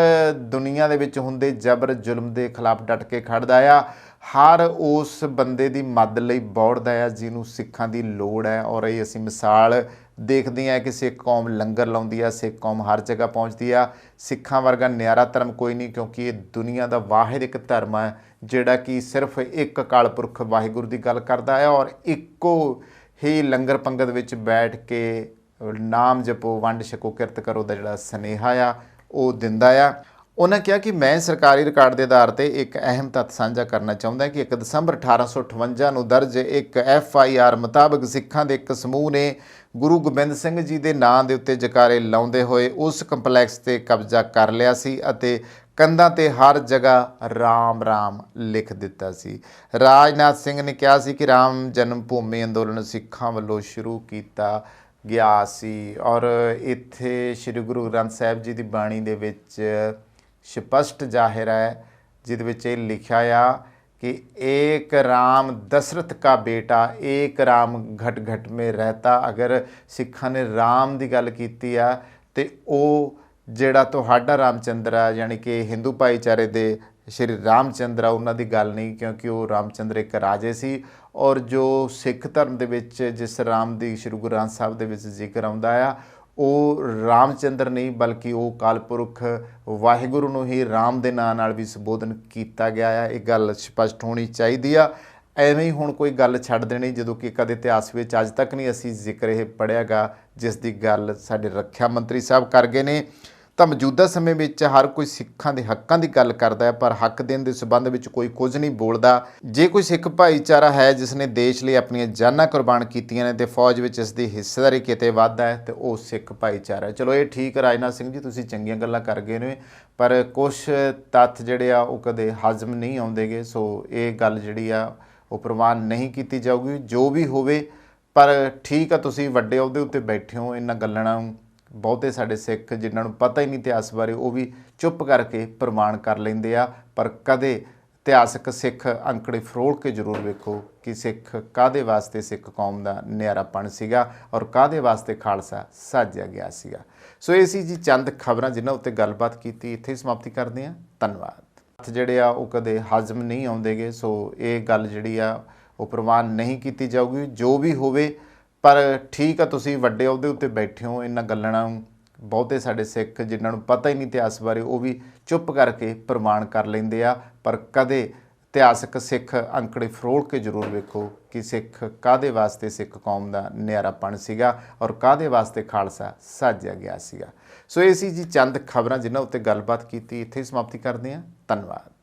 ਦੁਨੀਆ ਦੇ ਵਿੱਚ ਹੁੰਦੇ ਜ਼ਬਰ ਜ਼ੁਲਮ ਦੇ ਖਿਲਾਫ ਡਟ ਕੇ ਖੜਦਾ ਆ, ਹਰ ਉਸ ਬੰਦੇ ਦੀ ਮਦਦ ਲਈ ਦੌੜਦਾ ਆ ਜਿਹਨੂੰ ਸਿੱਖਾਂ ਦੀ ਲੋੜ ਹੈ। ਔਰ ਇਹ ਅਸੀਂ ਮਿਸਾਲ ਦੇਖਦੇ ਹਾਂ ਕਿ ਸਿੱਖ ਕੌਮ ਲੰਗਰ ਲਾਉਂਦੀ ਆ, ਸਿੱਖ ਕੌਮ ਹਰ ਜਗ੍ਹਾ ਪਹੁੰਚਦੀ ਆ। ਸਿੱਖਾਂ ਵਰਗਾ ਨਿਆਰਾ ਧਰਮ ਕੋਈ ਨਹੀਂ, ਕਿਉਂਕਿ ਇਹ ਦੁਨੀਆ ਦਾ ਵਾਹਿਦ ਇੱਕ ਧਰਮ ਹੈ ਜਿਹੜਾ ਕਿ ਸਿਰਫ ਇੱਕ ਅਕਾਲ ਪੁਰਖ ਵਾਹਿਗੁਰੂ ਦੀ ਗੱਲ ਕਰਦਾ ਹੈ, ਔਰ ਇੱਕੋ ਹੀ ਲੰਗਰ ਪੰਗਤ ਵਿੱਚ ਬੈਠ ਕੇ ਨਾਮ ਜਪੋ, ਵੰਡ ਛਕੋ, ਕਿਰਤ ਕਰੋ ਦਾ ਜਿਹੜਾ ਸੁਨੇਹਾ ਆ ਉਹ ਦਿੰਦਾ ਆ। ਉਹਨਾਂ ਕਿਹਾ ਕਿ ਮੈਂ ਸਰਕਾਰੀ ਰਿਕਾਰਡ ਦੇ ਆਧਾਰ 'ਤੇ ਇੱਕ ਅਹਿਮ ਤੱਥ ਸਾਂਝਾ ਕਰਨਾ ਚਾਹੁੰਦਾ ਕਿ 1 ਦਸੰਬਰ 1858 ਨੂੰ ਦਰਜ ਇੱਕ FIR ਮੁਤਾਬਕ ਸਿੱਖਾਂ ਦੇ ਇੱਕ ਸਮੂਹ ਨੇ ਗੁਰੂ ਗੋਬਿੰਦ ਸਿੰਘ ਜੀ ਦੇ ਨਾਂ ਦੇ ਉੱਤੇ ਜਕਾਰੇ ਲਾਉਂਦੇ ਹੋਏ ਉਸ ਕੰਪਲੈਕਸ 'ਤੇ ਕਬਜ਼ਾ ਕਰ ਲਿਆ ਸੀ ਅਤੇ ਕੰਧਾਂ 'ਤੇ ਹਰ ਜਗ੍ਹਾ ਰਾਮ ਰਾਮ ਲਿਖ ਦਿੱਤਾ ਸੀ। ਰਾਜਨਾਥ ਸਿੰਘ ਨੇ ਕਿਹਾ ਸੀ ਕਿ ਰਾਮ ਜਨਮ ਭੂਮੀ ਅੰਦੋਲਨ ਸਿੱਖਾਂ ਵੱਲੋਂ ਸ਼ੁਰੂ ਕੀਤਾ ਗਿਆ ਸੀ। ਔਰ ਇੱਥੇ ਸ਼੍ਰੀ ਗੁਰੂ ਗ੍ਰੰਥ ਸਾਹਿਬ ਜੀ ਦੀ ਬਾਣੀ ਦੇ ਵਿੱਚ ਸਪਸ਼ਟ ਜ਼ਾਹਿਰ ਹੈ, ਜਿਹਦੇ ਵਿੱਚ ਇਹ ਲਿਖਿਆ ਆ कि एक राम दशरथ का बेटा एक राम घट घट में रहता। अगर सिखां ने राम की गल की तो वो जिहड़ा तुहाडा रामचंद्र आ, यानी कि हिंदू भाईचारे दे ਸ਼੍ਰੀ ਰਾਮਚੰਦਰ ਆ ਉਹਨਾਂ ਦੀ ਗੱਲ ਨਹੀਂ, ਕਿਉਂਕਿ ਉਹ ਰਾਮਚੰਦਰ ਇੱਕ ਰਾਜੇ ਸੀ। ਔਰ ਜੋ ਸਿੱਖ ਧਰਮ ਦੇ ਵਿੱਚ ਜਿਸ ਰਾਮ ਦੀ ਸ਼੍ਰੀ ਗੁਰੂ ਗ੍ਰੰਥ ਸਾਹਿਬ ਦੇ ਵਿੱਚ ਜ਼ਿਕਰ ਆਉਂਦਾ ਆ, ਉਹ ਰਾਮਚੰਦਰ ਨਹੀਂ ਬਲਕਿ ਉਹ ਕਾਲਪੁਰਖ ਵਾਹਿਗੁਰੂ ਨੂੰ ਹੀ ਰਾਮ ਦੇ ਨਾਂ ਨਾਲ ਵੀ ਸੰਬੋਧਨ ਕੀਤਾ ਗਿਆ ਆ। ਇਹ ਗੱਲ ਸਪਸ਼ਟ ਹੋਣੀ ਚਾਹੀਦੀ ਆ। ਐਵੇਂ ਹੀ ਹੁਣ ਕੋਈ ਗੱਲ ਛੱਡ ਦੇਣੀ ਜਦੋਂ ਕਿ ਕਦੇ ਇਤਿਹਾਸ ਵਿੱਚ ਅੱਜ ਤੱਕ ਨਹੀਂ ਅਸੀਂ ਜ਼ਿਕਰ ਇਹ ਪੜ੍ਹਿਆ ਗਾ, ਜਿਸ ਦੀ ਗੱਲ ਸਾਡੇ ਰੱਖਿਆ ਮੰਤਰੀ ਸਾਹਿਬ ਕਰ ਗਏ ਨੇ। ਤਾਂ ਮੌਜੂਦਾ ਸਮੇਂ ਵਿੱਚ ਹਰ ਕੋਈ ਸਿੱਖਾਂ ਦੇ ਹੱਕਾਂ ਦੀ ਗੱਲ ਕਰਦਾ ਹੈ, ਪਰ ਹੱਕ ਦੇਣ ਦੇ ਸੰਬੰਧ ਵਿੱਚ ਕੋਈ ਕੁਝ ਨਹੀਂ ਬੋਲਦਾ। ਜੇ ਕੋਈ ਸਿੱਖ ਭਾਈਚਾਰਾ ਹੈ ਜਿਸ ਨੇ ਦੇਸ਼ ਲਈ ਆਪਣੀਆਂ ਜਾਨਾਂ ਕੁਰਬਾਨ ਕੀਤੀਆਂ ਨੇ ਤੇ ਫੌਜ ਵਿੱਚ ਇਸ ਦੀ ਹਿੱਸੇਦਾਰੀ ਕਿਤੇ ਵੱਧ ਹੈ ਤੇ ਉਹ ਸਿੱਖ ਭਾਈਚਾਰਾ ਹੈ। ਚਲੋ ਇਹ ਠੀਕ, ਰਾਜਨਾਥ ਸਿੰਘ ਜੀ ਤੁਸੀਂ ਚੰਗੀਆਂ ਗੱਲਾਂ ਕਰ ਗਏ ਨੇ, ਪਰ ਕੁਛ ਤੱਥ ਜਿਹੜੇ ਆ ਉਹ ਕਦੇ ਹਜ਼ਮ ਨਹੀਂ ਆਉਂਦੇਗੇ। ਸੋ ਇਹ ਗੱਲ ਜਿਹੜੀ ਆ ਉਹ ਪ੍ਰਵਾਨ ਨਹੀਂ ਕੀਤੀ ਜਾਊਗੀ, ਜੋ ਵੀ ਹੋਵੇ। ਪਰ ਠੀਕ ਆ, ਤੁਸੀਂ ਵੱਡੇ ਅਹੁਦੇ ਉੱਤੇ ਬੈਠੇ ਹੋ, ਇਹਨਾਂ ਗੱਲਾਂ ਨੂੰ ਬਹੁਤੇ ਸਾਡੇ ਸਿੱਖ ਜਿਨ੍ਹਾਂ ਨੂੰ ਪਤਾ ਹੀ ਨਹੀਂ ਇਤਿਹਾਸ ਬਾਰੇ ਉਹ ਵੀ ਚੁੱਪ ਕਰਕੇ ਪ੍ਰਮਾਣ ਕਰ ਲੈਂਦੇ ਆ। ਪਰ ਕਦੇ ਇਤਿਹਾਸਕ ਸਿੱਖ ਅੰਕੜੇ ਫਰੋਲ ਕੇ ਜ਼ਰੂਰ ਵੇਖੋ ਕਿ ਸਿੱਖ ਕਾਹਦੇ ਵਾਸਤੇ ਸਿੱਖ ਕੌਮ ਦਾ ਨਿਆਰਾਪਣ ਸੀਗਾ ਔਰ ਕਾਹਦੇ ਵਾਸਤੇ ਖਾਲਸਾ ਸਾਜਿਆ ਗਿਆ ਸੀਗਾ। ਸੋ ਇਹ ਸੀ ਜੀ ਚੰਦ ਖਬਰਾਂ ਜਿਨ੍ਹਾਂ ਉੱਤੇ ਗੱਲਬਾਤ ਕੀਤੀ। ਇੱਥੇ ਹੀ ਸਮਾਪਤੀ ਕਰਦੇ ਹਾਂ। ਧੰਨਵਾਦ। ਜਿਹੜੇ ਆ ਉਹ ਕਦੇ ਹਜ਼ਮ ਨਹੀਂ ਆਉਂਦੇਗੇ। ਸੋ ਇਹ ਗੱਲ ਜਿਹੜੀ ਆ ਉਹ ਪ੍ਰਵਾਨ ਨਹੀਂ ਕੀਤੀ ਜਾਊਗੀ, ਜੋ ਵੀ ਹੋਵੇ। ਪਰ ਠੀਕ ਆ, ਤੁਸੀਂ ਵੱਡੇ ਅਹੁਦੇ ਉੱਤੇ ਬੈਠੇ ਹੋ, ਇਹਨਾਂ ਗੱਲਾਂ ਨੂੰ ਬਹੁਤੇ ਸਾਡੇ ਸਿੱਖ ਜਿਨ੍ਹਾਂ ਨੂੰ ਪਤਾ ਹੀ ਨਹੀਂ ਇਤਿਹਾਸ ਬਾਰੇ ਉਹ ਵੀ ਚੁੱਪ ਕਰਕੇ ਪ੍ਰਮਾਣ ਕਰ ਲੈਂਦੇ ਆ। ਪਰ ਕਦੇ ਇਤਿਹਾਸਕ ਸਿੱਖ ਅੰਕੜੇ ਫਰੋਲ ਕੇ ਜ਼ਰੂਰ ਵੇਖੋ ਕਿ ਸਿੱਖ ਕਾਹਦੇ ਵਾਸਤੇ ਸਿੱਖ ਕੌਮ ਦਾ ਨਿਆਰਾਪਣ ਸੀਗਾ ਔਰ ਕਾਹਦੇ ਵਾਸਤੇ ਖਾਲਸਾ ਸਾਜਿਆ ਗਿਆ ਸੀਗਾ। ਸੋ ਇਹ ਸੀ ਜੀ ਚੰਦ ਖਬਰਾਂ ਜਿਨ੍ਹਾਂ ਉੱਤੇ ਗੱਲਬਾਤ ਕੀਤੀ। ਇੱਥੇ ਹੀ ਸਮਾਪਤੀ ਕਰਦੇ ਹਾਂ। ਧੰਨਵਾਦ।